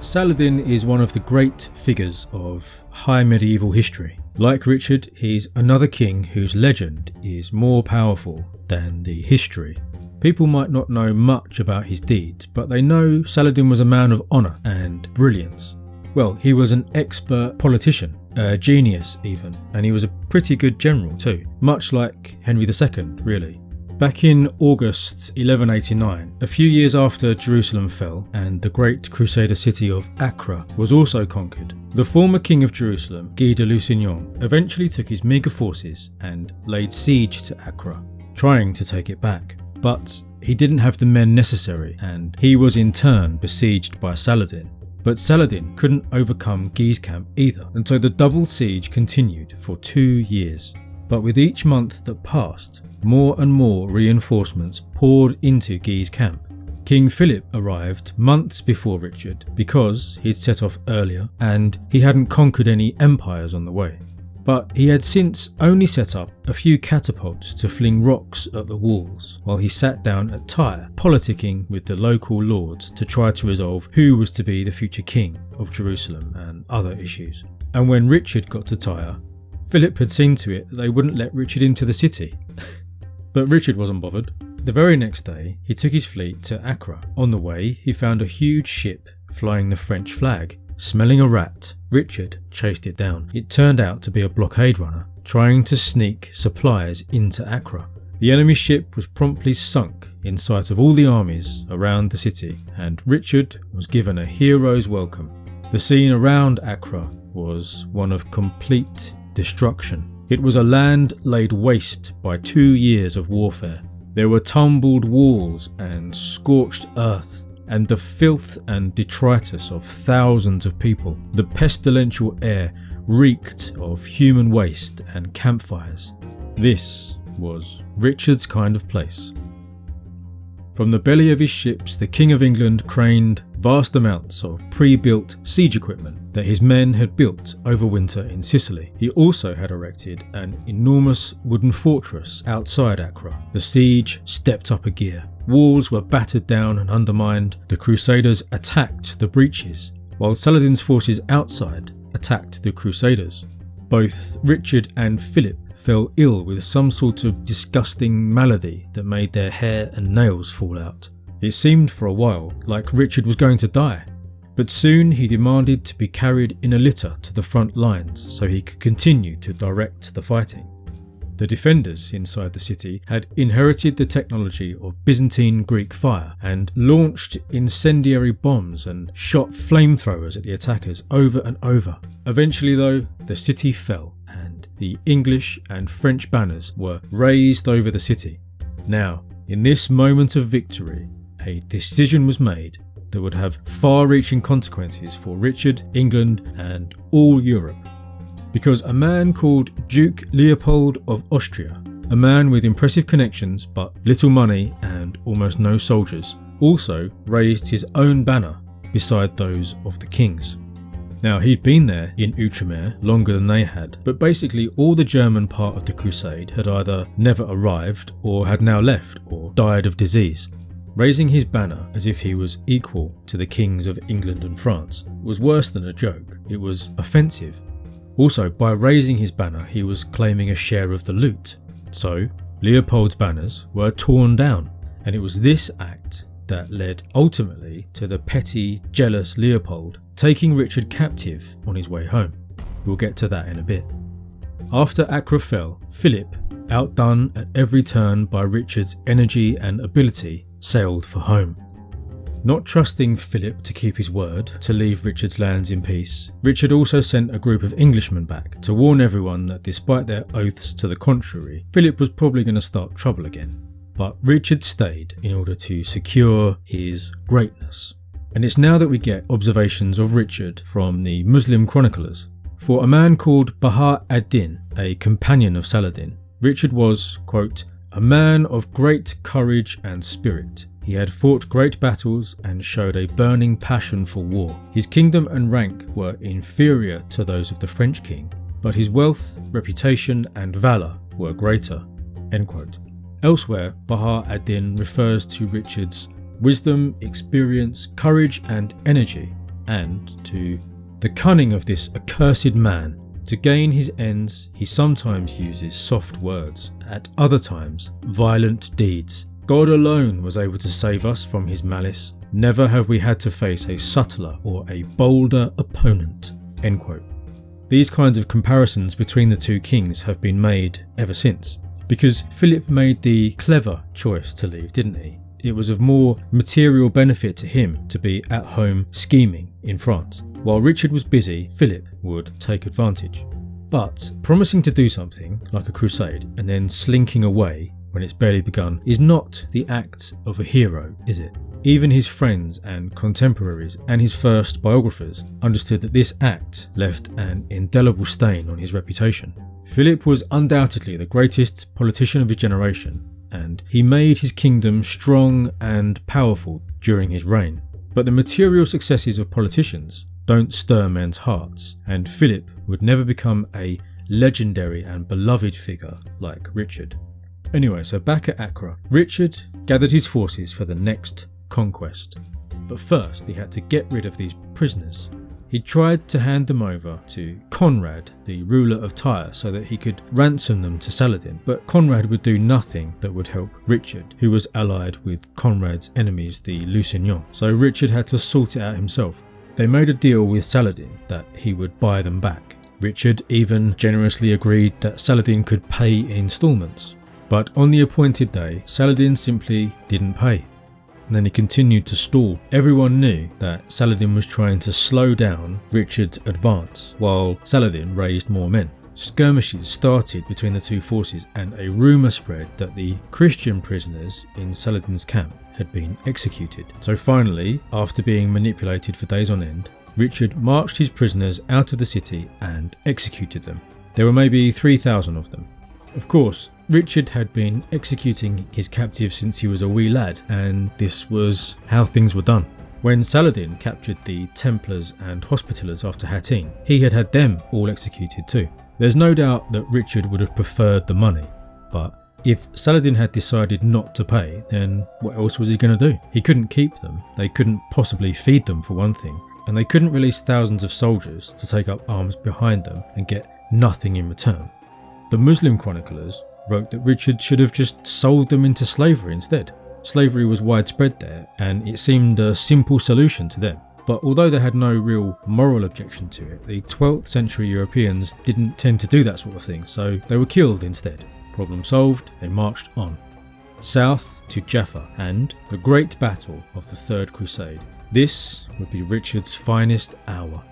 Saladin is one of the great figures of high medieval history. Like Richard, he's another king whose legend is more powerful than the history. People might not know much about his deeds, but they know Saladin was a man of honour and brilliance. Well, he was an expert politician, a genius even, and he was a pretty good general too, much like Henry II, really. Back in August 1189, a few years after Jerusalem fell and the great Crusader city of Acre was also conquered, the former king of Jerusalem, Guy de Lusignan, eventually took his meagre forces and laid siege to Acre, trying to take it back. But he didn't have the men necessary, and he was in turn besieged by Saladin. But Saladin couldn't overcome Guy's camp either, and so the double siege continued for 2 years. But with each month that passed, more and more reinforcements poured into Guy's camp. King Philip arrived months before Richard because he'd set off earlier and he hadn't conquered any empires on the way. But he had since only set up a few catapults to fling rocks at the walls while he sat down at Tyre, politicking with the local lords to try to resolve who was to be the future king of Jerusalem and other issues. And when Richard got to Tyre, Philip had seen to it that they wouldn't let Richard into the city. But Richard wasn't bothered. The very next day, he took his fleet to Acre. On the way, he found a huge ship flying the French flag. Smelling a rat, Richard chased it down. It turned out to be a blockade runner, trying to sneak supplies into Acre. The enemy ship was promptly sunk in sight of all the armies around the city, and Richard was given a hero's welcome. The scene around Acre was one of complete destruction. It was a land laid waste by 2 years of warfare. There were tumbled walls and scorched earth, and the filth and detritus of thousands of people. The pestilential air reeked of human waste and campfires. This was Richard's kind of place. From the belly of his ships, the King of England craned vast amounts of pre-built siege equipment that his men had built over winter in Sicily. He also had erected an enormous wooden fortress outside Acre. The siege stepped up a gear. Walls were battered down and undermined. The Crusaders attacked the breaches, while Saladin's forces outside attacked the Crusaders. Both Richard and Philip fell ill with some sort of disgusting malady that made their hair and nails fall out. It seemed for a while like Richard was going to die, but soon he demanded to be carried in a litter to the front lines so he could continue to direct the fighting. The defenders inside the city had inherited the technology of Byzantine Greek fire and launched incendiary bombs and shot flamethrowers at the attackers over and over. Eventually though, the city fell and the English and French banners were raised over the city. Now, in this moment of victory, a decision was made that would have far-reaching consequences for Richard, England and all Europe. Because a man called Duke Leopold of Austria, a man with impressive connections but little money and almost no soldiers, also raised his own banner beside those of the king's. Now, he'd been there in Outremer longer than they had, but basically all the German part of the crusade had either never arrived or had now left or died of disease. Raising his banner as if he was equal to the kings of England and France was worse than a joke. It was offensive. Also, by raising his banner, he was claiming a share of the loot. So, Leopold's banners were torn down, and it was this act that led ultimately to the petty, jealous Leopold taking Richard captive on his way home. We'll get to that in a bit. After Acre fell, Philip, outdone at every turn by Richard's energy and ability, sailed for home. Not trusting Philip to keep his word to leave Richard's lands in peace, Richard also sent a group of Englishmen back to warn everyone that despite their oaths to the contrary, Philip was probably going to start trouble again. But Richard stayed in order to secure his greatness. And it's now that we get observations of Richard from the Muslim chroniclers. For a man called Bahar ad-Din, a companion of Saladin, Richard was, quote, a man of great courage and spirit. He had fought great battles and showed a burning passion for war. His kingdom and rank were inferior to those of the French king, but his wealth, reputation and valour were greater. End quote. Elsewhere, Bahar ad-Din refers to Richard's wisdom, experience, courage and energy, and to the cunning of this accursed man. To gain his ends, he sometimes uses soft words, at other times violent deeds. God alone was able to save us from his malice. Never have we had to face a subtler or a bolder opponent. End quote. These kinds of comparisons between the two kings have been made ever since, because Philip made the clever choice to leave, didn't he? It was of more material benefit to him to be at home scheming in France. While Richard was busy, Philip would take advantage. But promising to do something, like a crusade, and then slinking away when it's barely begun, is not the act of a hero, is it? Even his friends and contemporaries and his first biographers understood that this act left an indelible stain on his reputation. Philip was undoubtedly the greatest politician of his generation, and he made his kingdom strong and powerful during his reign. But the material successes of politicians don't stir men's hearts, and Philip would never become a legendary and beloved figure like Richard. Anyway, so back at Acre, Richard gathered his forces for the next conquest. But first he had to get rid of these prisoners. He tried to hand them over to Conrad, the ruler of Tyre, so that he could ransom them to Saladin, but Conrad would do nothing that would help Richard, who was allied with Conrad's enemies, the Lusignans. So Richard had to sort it out himself. They made a deal with Saladin that he would buy them back. Richard even generously agreed that Saladin could pay in instalments. But on the appointed day, Saladin simply didn't pay. And then he continued to stall. Everyone knew that Saladin was trying to slow down Richard's advance, while Saladin raised more men. Skirmishes started between the two forces, and a rumour spread that the Christian prisoners in Saladin's camp had been executed. So finally, after being manipulated for days on end, Richard marched his prisoners out of the city and executed them. There were maybe 3,000 of them. Of course, Richard had been executing his captives since he was a wee lad, and this was how things were done. When Saladin captured the Templars and Hospitallers after Hattin, he had had them all executed too. There's no doubt that Richard would have preferred the money, but if Saladin had decided not to pay, then what else was he going to do? He couldn't keep them, they couldn't possibly feed them for one thing, and they couldn't release thousands of soldiers to take up arms behind them and get nothing in return. The Muslim chroniclers wrote that Richard should have just sold them into slavery instead. Slavery was widespread there, and it seemed a simple solution to them. But although they had no real moral objection to it, the 12th century Europeans didn't tend to do that sort of thing, so they were killed instead. Problem solved, they marched on. South to Jaffa and the Great Battle of the Third Crusade. This would be Richard's finest hour.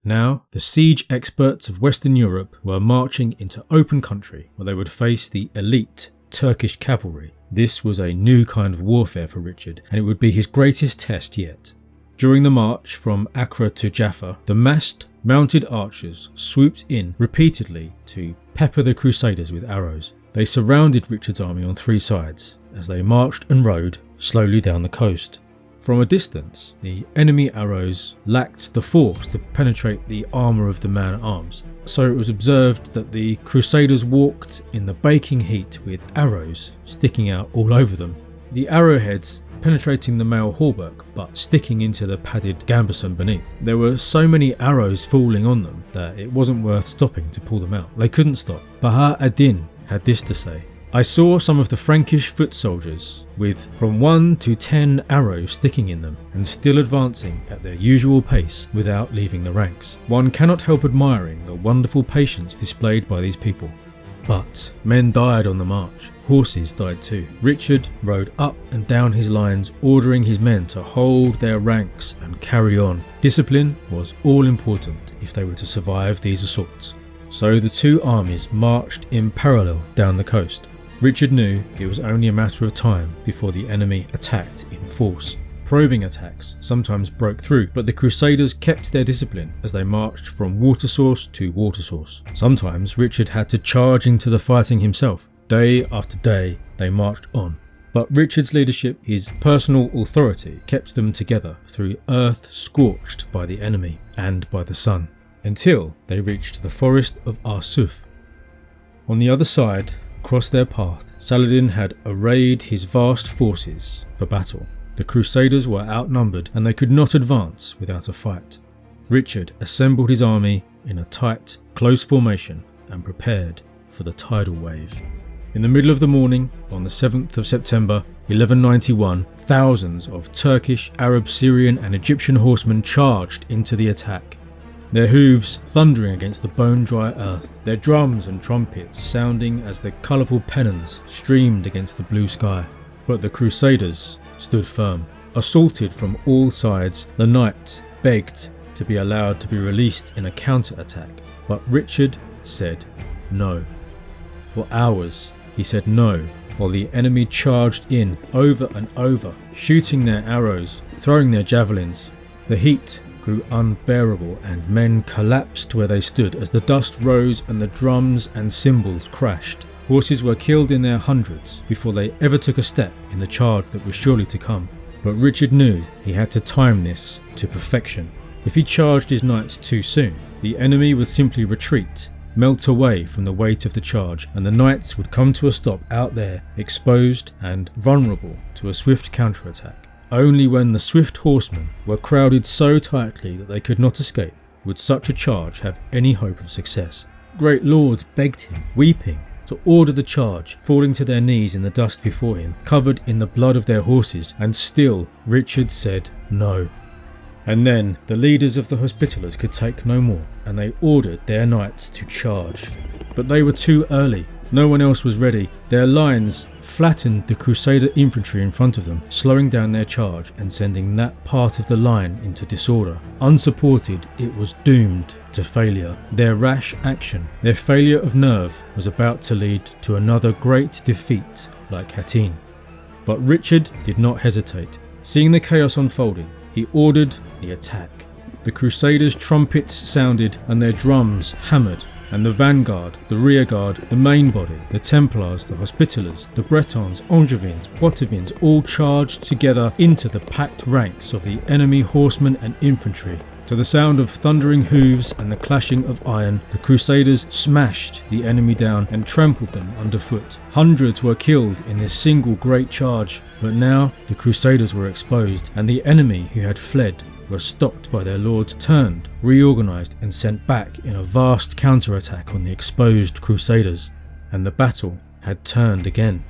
Now, the siege experts of Western Europe were marching into open country where they would face the elite Turkish cavalry. This was a new kind of warfare for Richard, and it would be his greatest test yet. During the march from Acre to Jaffa, the massed, mounted archers swooped in repeatedly to pepper the Crusaders with arrows. They surrounded Richard's army on three sides as they marched and rode slowly down the coast. From a distance, the enemy arrows lacked the force to penetrate the armour of the man-at-arms, so it was observed that the Crusaders walked in the baking heat with arrows sticking out all over them. The arrowheads penetrating the mail hauberk but sticking into the padded gambeson beneath. There were so many arrows falling on them that it wasn't worth stopping to pull them out. They couldn't stop. Bahar ad-Din had this to say: "I saw some of the Frankish foot soldiers with from 1 to 10 arrows sticking in them and still advancing at their usual pace without leaving the ranks. One cannot help admiring the wonderful patience displayed by these people." But men died on the march. Horses died too. Richard rode up and down his lines, ordering his men to hold their ranks and carry on. Discipline was all important if they were to survive these assaults. So the two armies marched in parallel down the coast. Richard knew it was only a matter of time before the enemy attacked in force. Probing attacks sometimes broke through, but the Crusaders kept their discipline as they marched from water source to water source. Sometimes Richard had to charge into the fighting himself. Day after day they marched on. But Richard's leadership, his personal authority, kept them together through earth scorched by the enemy and by the sun, until they reached the forest of Arsuf. On the other side, across their path, Saladin had arrayed his vast forces for battle. The Crusaders were outnumbered and they could not advance without a fight. Richard assembled his army in a tight, close formation and prepared for the tidal wave. In the middle of the morning, on the 7th of September 1191, thousands of Turkish, Arab, Syrian and Egyptian horsemen charged into the attack. Their hooves thundering against the bone-dry earth, their drums and trumpets sounding as their colourful pennons streamed against the blue sky. But the Crusaders stood firm. Assaulted from all sides, the knights begged to be allowed to be released in a counter-attack, but Richard said no. For hours he said no, while the enemy charged in over and over, shooting their arrows, throwing their javelins. The heat grew unbearable and men collapsed where they stood as the dust rose and the drums and cymbals crashed. Horses were killed in their hundreds before they ever took a step in the charge that was surely to come. But Richard knew he had to time this to perfection. If he charged his knights too soon, the enemy would simply retreat, melt away from the weight of the charge, and the knights would come to a stop out there, exposed and vulnerable to a swift counterattack. Only when the swift horsemen were crowded so tightly that they could not escape would such a charge have any hope of success. Great lords begged him, weeping, to order the charge, falling to their knees in the dust before him, covered in the blood of their horses, and still Richard said no. And then the leaders of the Hospitallers could take no more, and they ordered their knights to charge. But they were too early. No one else was ready. Their lines flattened the Crusader infantry in front of them, slowing down their charge and sending that part of the line into disorder. Unsupported, it was doomed to failure. Their rash action, their failure of nerve, was about to lead to another great defeat like Hattin. But Richard did not hesitate. Seeing the chaos unfolding, he ordered the attack. The Crusaders' trumpets sounded and their drums hammered, and the vanguard, the rearguard, the main body, the Templars, the Hospitallers, the Bretons, Angevins, Poitevins all charged together into the packed ranks of the enemy horsemen and infantry. To the sound of thundering hooves and the clashing of iron, the Crusaders smashed the enemy down and trampled them underfoot. Hundreds were killed in this single great charge, but now the Crusaders were exposed, and the enemy who had fled were stopped by their lords, turned, reorganised and sent back in a vast counterattack on the exposed Crusaders. And the battle had turned again.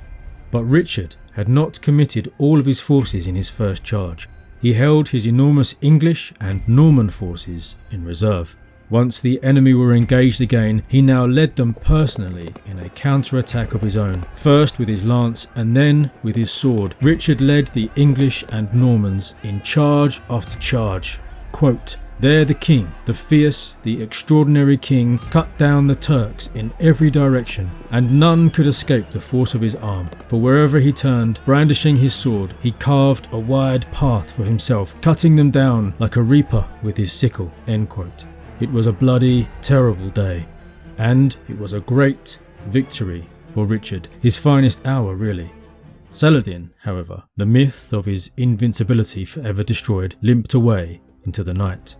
But Richard had not committed all of his forces in his first charge. He held his enormous English and Norman forces in reserve. Once the enemy were engaged again, he now led them personally in a counter-attack of his own, first with his lance and then with his sword. Richard led the English and Normans in charge after charge. Quote, "There the king, the fierce, the extraordinary king, cut down the Turks in every direction, and none could escape the force of his arm. For wherever he turned, brandishing his sword, he carved a wide path for himself, cutting them down like a reaper with his sickle." End quote. It was a bloody, terrible day, and it was a great victory for Richard, his finest hour really. Saladin, however, the myth of his invincibility forever destroyed, limped away into the night.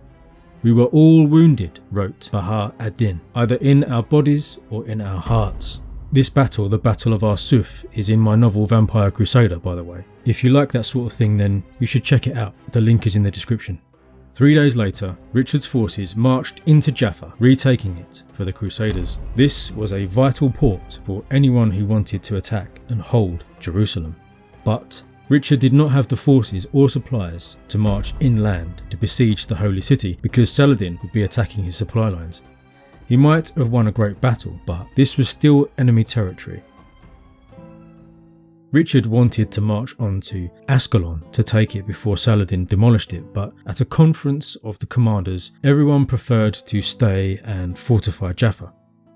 "We were all wounded," wrote Bahar ad-Din, "either in our bodies or in our hearts." This battle, the Battle of Arsuf, is in my novel Vampire Crusader, by the way. If you like that sort of thing, then you should check it out. The link is in the description. 3 days later, Richard's forces marched into Jaffa, retaking it for the Crusaders. This was a vital port for anyone who wanted to attack and hold Jerusalem. But Richard did not have the forces or supplies to march inland to besiege the Holy City because Saladin would be attacking his supply lines. He might have won a great battle, but this was still enemy territory. Richard wanted to march on to Ascalon to take it before Saladin demolished it, but at a conference of the commanders, everyone preferred to stay and fortify Jaffa.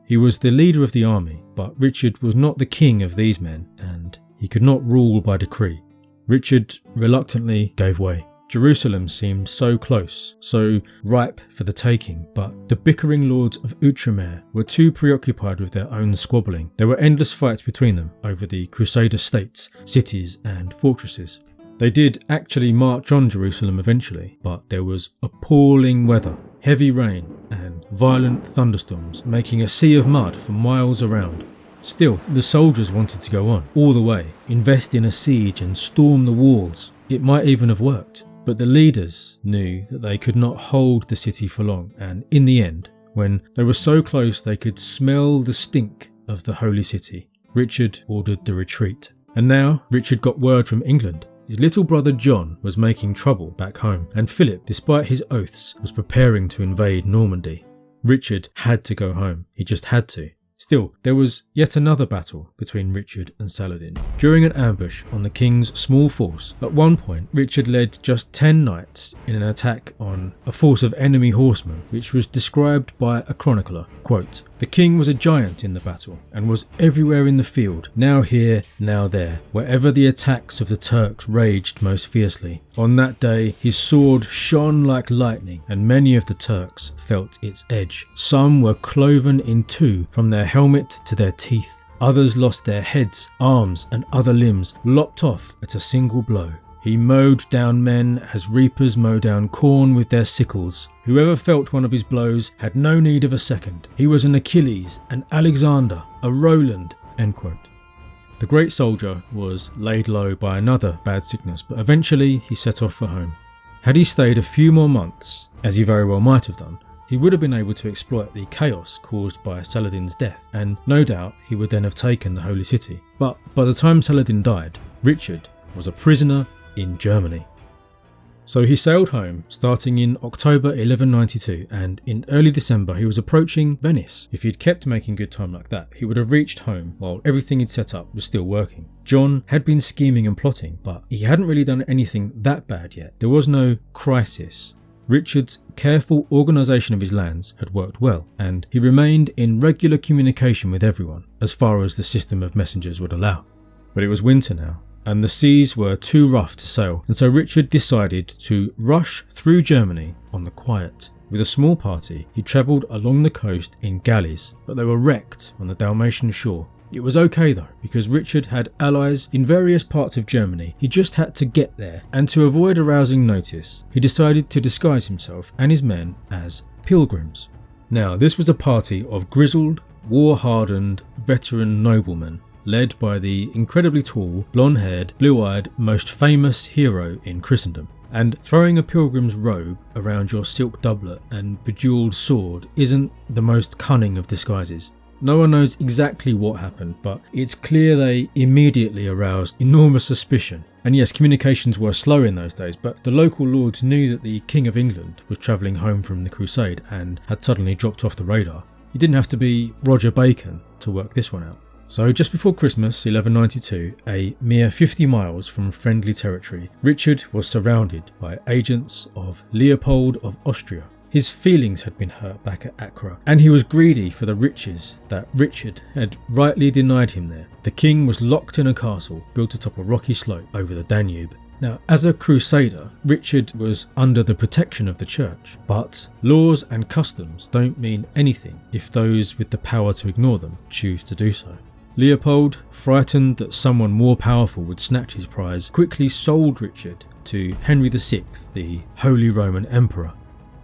He was the leader of the army, but Richard was not the king of these men, and he could not rule by decree. Richard reluctantly gave way. Jerusalem seemed so close, so ripe for the taking, but the bickering lords of Outremer were too preoccupied with their own squabbling. There were endless fights between them over the Crusader States, cities and fortresses. They did actually march on Jerusalem eventually, but there was appalling weather, heavy rain and violent thunderstorms, making a sea of mud for miles around. Still, the soldiers wanted to go on, all the way, invest in a siege and storm the walls. It might even have worked. But the leaders knew that they could not hold the city for long, and in the end, when they were so close they could smell the stink of the holy city, Richard ordered the retreat. And now Richard got word from England. His little brother John was making trouble back home, and Philip, despite his oaths, was preparing to invade Normandy. Richard had to go home. He just had to. Still, there was yet another battle between Richard and Saladin. During an ambush on the king's small force, at one point Richard led just 10 knights in an attack on a force of enemy horsemen, which was described by a chronicler, quote, "The king was a giant in the battle, and was everywhere in the field, now here, now there, wherever the attacks of the Turks raged most fiercely. On that day his sword shone like lightning, and many of the Turks felt its edge. Some were cloven in two from their helmet to their teeth. Others lost their heads, arms and other limbs, lopped off at a single blow. He mowed down men as reapers mow down corn with their sickles. Whoever felt one of his blows had no need of a second. He was an Achilles, an Alexander, a Roland." End quote. The great soldier was laid low by another bad sickness, but eventually he set off for home. Had he stayed a few more months, as he very well might have done, he would have been able to exploit the chaos caused by Saladin's death, and no doubt he would then have taken the Holy City. But by the time Saladin died, Richard was a prisoner in Germany. So he sailed home starting in October 1192, and in early December he was approaching Venice. If he'd kept making good time like that, he would have reached home while everything he'd set up was still working. John had been scheming and plotting, but he hadn't really done anything that bad yet. There was no crisis. Richard's careful organisation of his lands had worked well, and he remained in regular communication with everyone, as far as the system of messengers would allow. But it was winter now, and the seas were too rough to sail, and so Richard decided to rush through Germany on the quiet. With a small party, he travelled along the coast in galleys, but they were wrecked on the Dalmatian shore. It was okay though, because Richard had allies in various parts of Germany. He just had to get there, and to avoid arousing notice, he decided to disguise himself and his men as pilgrims. Now, this was a party of grizzled, war-hardened, veteran noblemen, led by the incredibly tall, blonde-haired, blue-eyed, most famous hero in Christendom. And throwing a pilgrim's robe around your silk doublet and bejewelled sword isn't the most cunning of disguises. No one knows exactly what happened, but it's clear they immediately aroused enormous suspicion. And yes, communications were slow in those days, but the local lords knew that the King of England was travelling home from the Crusade and had suddenly dropped off the radar. You didn't have to be Roger Bacon to work this one out. So just before Christmas 1192, a mere 50 miles from friendly territory, Richard was surrounded by agents of Leopold of Austria. His feelings had been hurt back at Acre, and he was greedy for the riches that Richard had rightly denied him there. The king was locked in a castle built atop a rocky slope over the Danube. Now, as a crusader, Richard was under the protection of the church, but laws and customs don't mean anything if those with the power to ignore them choose to do so. Leopold, frightened that someone more powerful would snatch his prize, quickly sold Richard to Henry VI, the Holy Roman Emperor.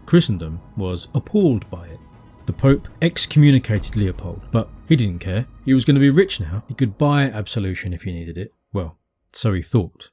Christendom was appalled by it. The Pope excommunicated Leopold, but he didn't care. He was going to be rich now. He could buy absolution if he needed it. Well, so he thought.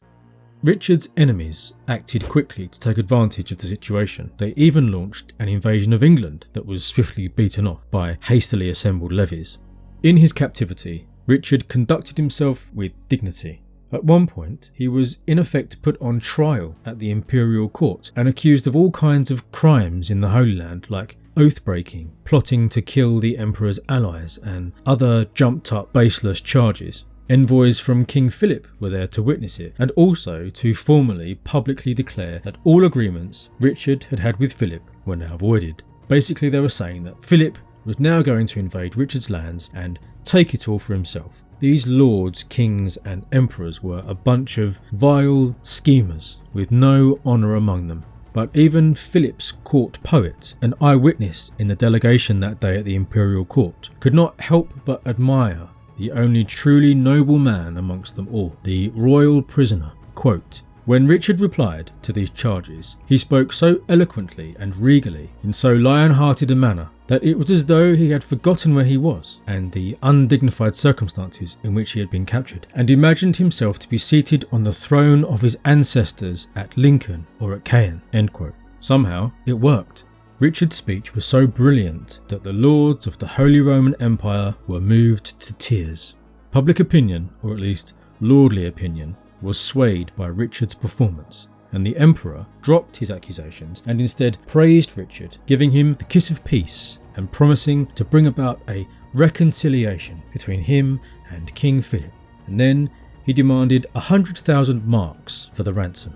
Richard's enemies acted quickly to take advantage of the situation. They even launched an invasion of England that was swiftly beaten off by hastily assembled levies. In his captivity, Richard conducted himself with dignity. At one point, he was in effect put on trial at the imperial court and accused of all kinds of crimes in the Holy Land, like oath-breaking, plotting to kill the emperor's allies, and other jumped-up baseless charges. Envoys from King Philip were there to witness it, and also to formally publicly declare that all agreements Richard had had with Philip were now voided. Basically, they were saying that Philip was now going to invade Richard's lands and take it all for himself. These lords, kings and emperors were a bunch of vile schemers with no honour among them. But even Philip's court poet, an eyewitness in the delegation that day at the imperial court, could not help but admire the only truly noble man amongst them all, the royal prisoner. Quote, "When Richard replied to these charges, he spoke so eloquently and regally, in so lion-hearted a manner, that it was as though he had forgotten where he was and the undignified circumstances in which he had been captured, and imagined himself to be seated on the throne of his ancestors at Lincoln or at Caen." End quote. Somehow, it worked. Richard's speech was so brilliant that the lords of the Holy Roman Empire were moved to tears. Public opinion, or at least lordly opinion, was swayed by Richard's performance, and the emperor dropped his accusations and instead praised Richard, giving him the kiss of peace and promising to bring about a reconciliation between him and King Philip. And then he demanded 100,000 marks for the ransom.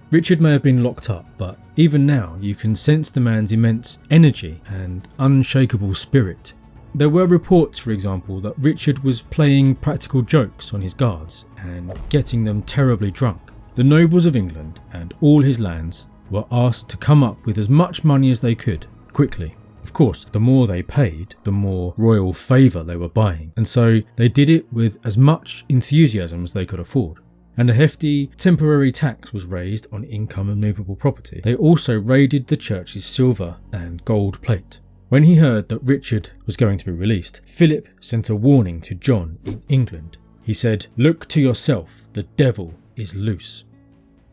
Richard may have been locked up, but even now you can sense the man's immense energy and unshakable spirit. There were reports, for example, that Richard was playing practical jokes on his guards and getting them terribly drunk. The nobles of England and all his lands were asked to come up with as much money as they could, quickly. Of course, the more they paid, the more royal favour they were buying, and so they did it with as much enthusiasm as they could afford. And a hefty temporary tax was raised on income and movable property. They also raided the church's silver and gold plate. When he heard that Richard was going to be released, Philip sent a warning to John in England. He said, "Look to yourself, the devil is loose."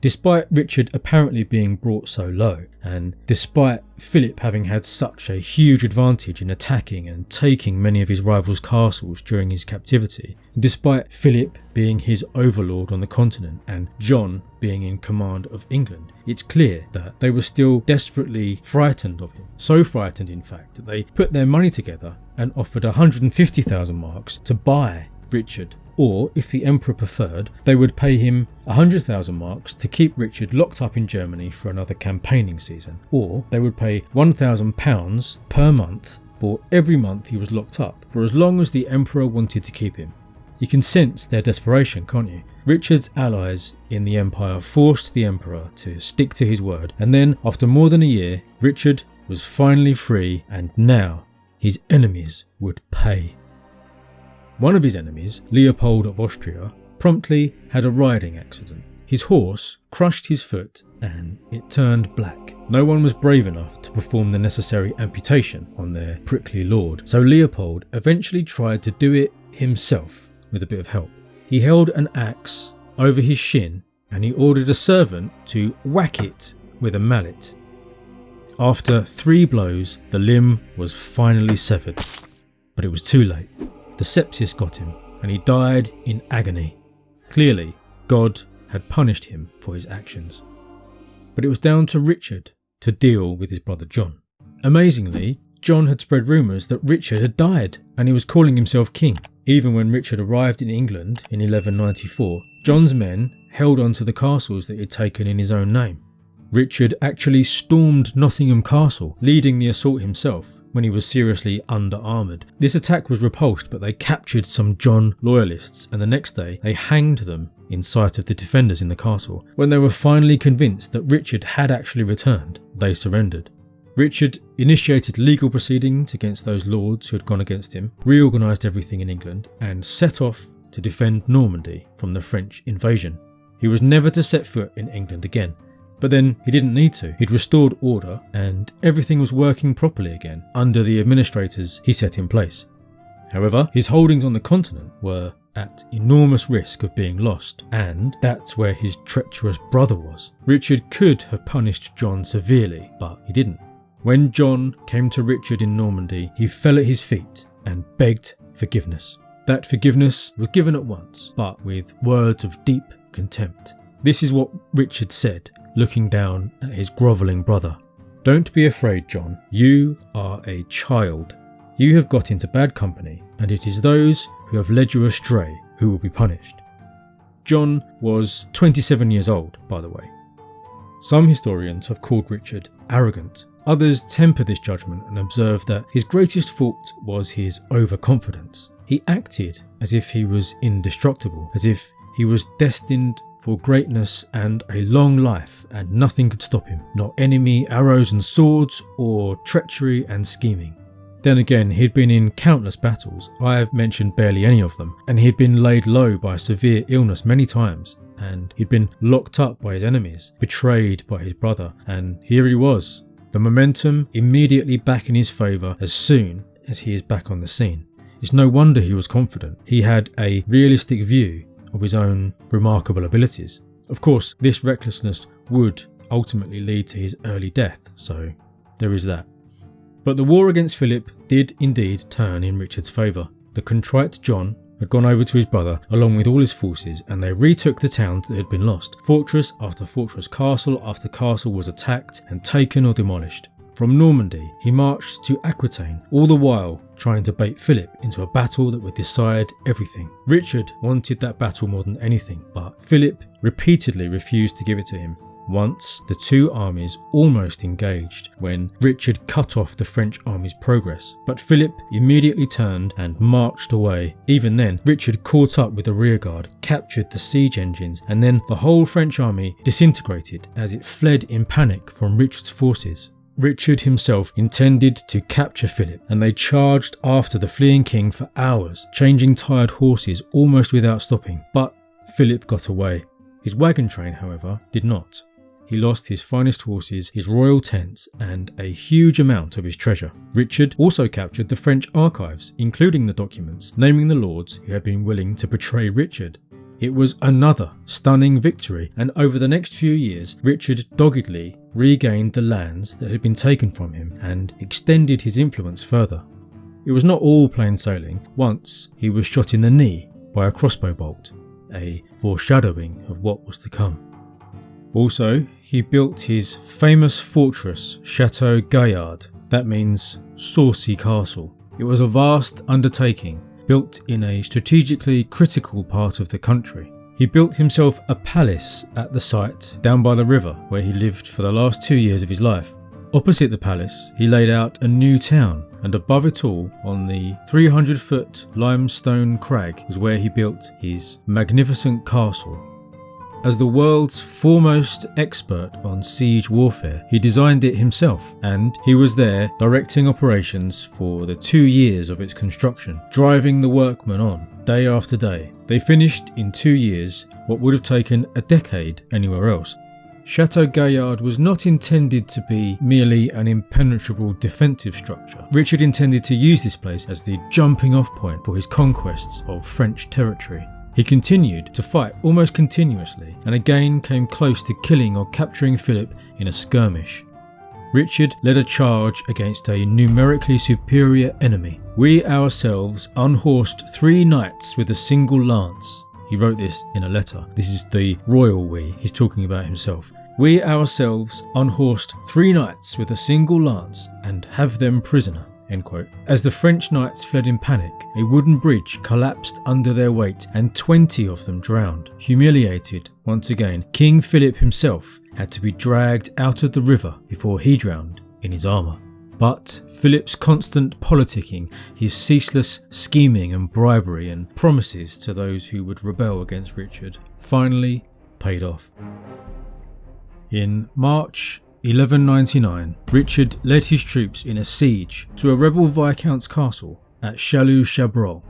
Despite Richard apparently being brought so low, and despite Philip having had such a huge advantage in attacking and taking many of his rivals' castles during his captivity, despite Philip being his overlord on the continent and John being in command of England, it's clear that they were still desperately frightened of him. So frightened, in fact, that they put their money together and offered 150,000 marks to buy Richard. Or, if the emperor preferred, they would pay him 100,000 marks to keep Richard locked up in Germany for another campaigning season. Or they would pay £1,000 per month for every month he was locked up, for as long as the emperor wanted to keep him. You can sense their desperation, can't you? Richard's allies in the empire forced the emperor to stick to his word, and then, after more than a year, Richard was finally free, and now his enemies would pay. One of his enemies, Leopold of Austria, promptly had a riding accident. His horse crushed his foot and it turned black. No one was brave enough to perform the necessary amputation on their prickly lord, so Leopold eventually tried to do it himself with a bit of help. He held an axe over his shin and he ordered a servant to whack it with a mallet. After 3 blows, the limb was finally severed, but it was too late. The sepsis got him, and he died in agony. Clearly, God had punished him for his actions. But it was down to Richard to deal with his brother John. Amazingly, John had spread rumours that Richard had died, and he was calling himself king. Even when Richard arrived in England in 1194, John's men held on to the castles that he had taken in his own name. Richard actually stormed Nottingham Castle, leading the assault himself, when he was seriously under-armoured. This attack was repulsed, but they captured some John loyalists, and the next day they hanged them in sight of the defenders in the castle. When they were finally convinced that Richard had actually returned, they surrendered. Richard initiated legal proceedings against those lords who had gone against him, reorganised everything in England, and set off to defend Normandy from the French invasion. He was never to set foot in England again. But then he didn't need to. He'd restored order and everything was working properly again under the administrators he set in place. However, his holdings on the continent were at enormous risk of being lost, and that's where his treacherous brother was. Richard could have punished John severely, but he didn't. When John came to Richard in Normandy, he fell at his feet and begged forgiveness. That forgiveness was given at once, but with words of deep contempt. This is what Richard said, looking down at his grovelling brother. "Don't be afraid, John. You are a child. You have got into bad company, and it is those who have led you astray who will be punished." John was 27 years old, by the way. Some historians have called Richard arrogant. Others temper this judgment and observe that his greatest fault was his overconfidence. He acted as if he was indestructible, as if he was destined for greatness and a long life, and nothing could stop him, not enemy arrows and swords, or treachery and scheming. Then again, he'd been in countless battles. I have mentioned barely any of them, and he'd been laid low by severe illness many times, and he'd been locked up by his enemies, betrayed by his brother, and here he was, the momentum immediately back in his favour as soon as he is back on the scene. It's no wonder he was confident. He had a realistic view of his own remarkable abilities. Of course, this recklessness would ultimately lead to his early death, so there is that. But the war against Philip did indeed turn in Richard's favour. The contrite John had gone over to his brother along with all his forces, and they retook the towns that had been lost. Fortress after fortress, castle after castle was attacked and taken or demolished. From Normandy, he marched to Aquitaine, all the while trying to bait Philip into a battle that would decide everything. Richard wanted that battle more than anything, but Philip repeatedly refused to give it to him. Once, the two armies almost engaged when Richard cut off the French army's progress, but Philip immediately turned and marched away. Even then, Richard caught up with the rearguard, captured the siege engines, and then the whole French army disintegrated as it fled in panic from Richard's forces. Richard himself intended to capture Philip, and they charged after the fleeing king for hours, changing tired horses almost without stopping. But Philip got away. His wagon train, however, did not. He lost his finest horses, his royal tents, and a huge amount of his treasure. Richard also captured the French archives, including the documents naming the lords who had been willing to betray Richard. It was another stunning victory, and over the next few years, Richard doggedly regained the lands that had been taken from him and extended his influence further. It was not all plain sailing. Once he was shot in the knee by a crossbow bolt, a foreshadowing of what was to come. Also, he built his famous fortress, Chateau Gaillard. That means saucy castle. It was a vast undertaking, built in a strategically critical part of the country. He built himself a palace at the site down by the river where he lived for the last 2 years of his life. Opposite the palace, he laid out a new town, and above it all, on the 300-foot limestone crag, was where he built his magnificent castle. As the world's foremost expert on siege warfare, he designed it himself, and he was there directing operations for the 2 years of its construction, driving the workmen on, day after day. They finished in 2 years what would have taken a decade anywhere else. Chateau Gaillard was not intended to be merely an impenetrable defensive structure. Richard intended to use this place as the jumping off point for his conquests of French territory. He continued to fight almost continuously, and again came close to killing or capturing Philip in a skirmish. Richard led a charge against a numerically superior enemy. "We ourselves unhorsed 3 knights with a single lance." He wrote this in a letter. This is the royal we. He's talking about himself. "We ourselves unhorsed 3 knights with a single lance and have them prisoner." End quote. As the French knights fled in panic, a wooden bridge collapsed under their weight and 20 of them drowned. Humiliated, once again, King Philip himself had to be dragged out of the river before he drowned in his armour. But Philip's constant politicking, his ceaseless scheming and bribery and promises to those who would rebel against Richard, finally paid off. In March 1199, Richard led his troops in a siege to a rebel viscount's castle at Châlus-Chabrol.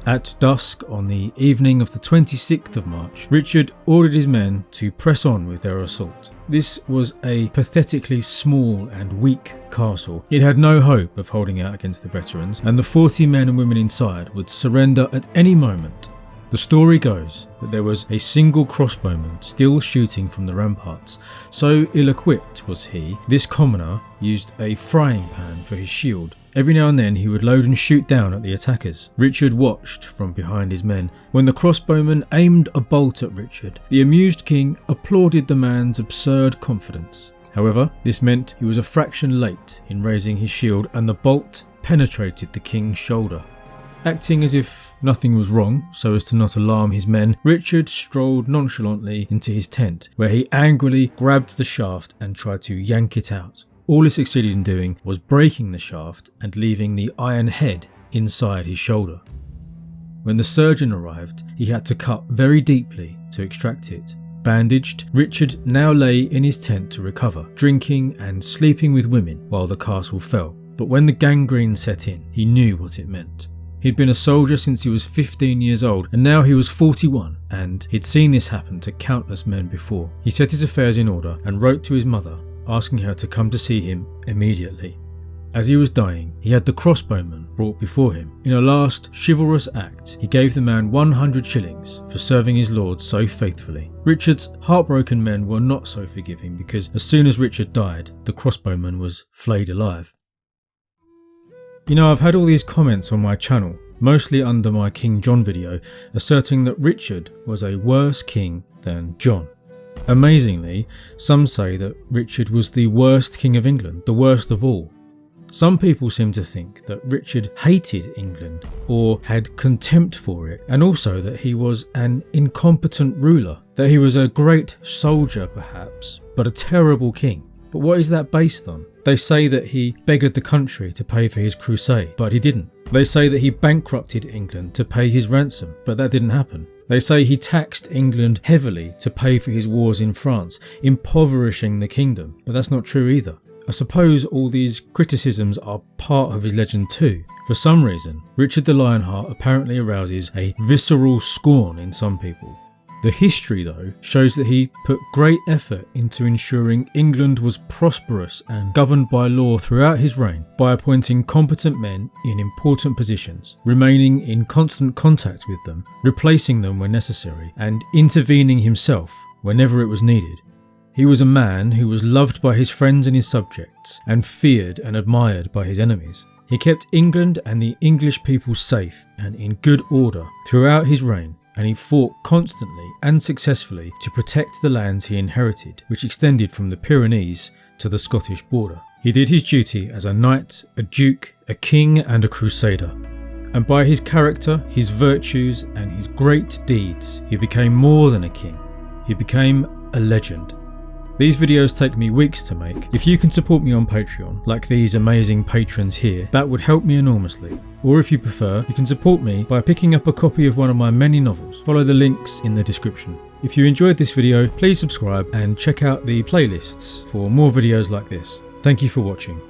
At dusk on the evening of the 26th of March, Richard ordered his men to press on with their assault. This was a pathetically small and weak castle. It had no hope of holding out against the veterans, and the 40 men and women inside would surrender at any moment. The story goes that there was a single crossbowman still shooting from the ramparts. So ill-equipped was he, this commoner used a frying pan for his shield. Every now and then he would load and shoot down at the attackers. Richard watched from behind his men. When the crossbowman aimed a bolt at Richard, the amused king applauded the man's absurd confidence. However, this meant he was a fraction late in raising his shield, and the bolt penetrated the king's shoulder. Acting as if nothing was wrong, so as to not alarm his men, Richard strolled nonchalantly into his tent, where he angrily grabbed the shaft and tried to yank it out. All he succeeded in doing was breaking the shaft and leaving the iron head inside his shoulder. When the surgeon arrived, he had to cut very deeply to extract it. Bandaged, Richard now lay in his tent to recover, drinking and sleeping with women while the castle fell. But when the gangrene set in, he knew what it meant. He'd been a soldier since he was 15 years old, and now he was 41, and he'd seen this happen to countless men before. He set his affairs in order and wrote to his mother, asking her to come to see him immediately. As he was dying, he had the crossbowman brought before him. In a last chivalrous act, he gave the man 100 shillings for serving his lord so faithfully. Richard's heartbroken men were not so forgiving, because as soon as Richard died, the crossbowman was flayed alive. You know, I've had all these comments on my channel, mostly under my King John video, asserting that Richard was a worse king than John. Amazingly, some say that Richard was the worst king of England, the worst of all. Some people seem to think that Richard hated England or had contempt for it, and also that he was an incompetent ruler, that he was a great soldier perhaps, but a terrible king. But what is that based on? They say that he beggared the country to pay for his crusade, but he didn't. They say that he bankrupted England to pay his ransom, but that didn't happen. They say he taxed England heavily to pay for his wars in France, impoverishing the kingdom, but that's not true either. I suppose all these criticisms are part of his legend too. For some reason, Richard the Lionheart apparently arouses a visceral scorn in some people. The history, though, shows that he put great effort into ensuring England was prosperous and governed by law throughout his reign by appointing competent men in important positions, remaining in constant contact with them, replacing them when necessary, and intervening himself whenever it was needed. He was a man who was loved by his friends and his subjects, and feared and admired by his enemies. He kept England and the English people safe and in good order throughout his reign, and he fought constantly and successfully to protect the lands he inherited, which extended from the Pyrenees to the Scottish border. He did his duty as a knight, a duke, a king and a crusader. And by his character, his virtues and his great deeds, he became more than a king. He became a legend. These videos take me weeks to make. If you can support me on Patreon, like these amazing patrons here, that would help me enormously. Or if you prefer, you can support me by picking up a copy of one of my many novels. Follow the links in the description. If you enjoyed this video, please subscribe and check out the playlists for more videos like this. Thank you for watching.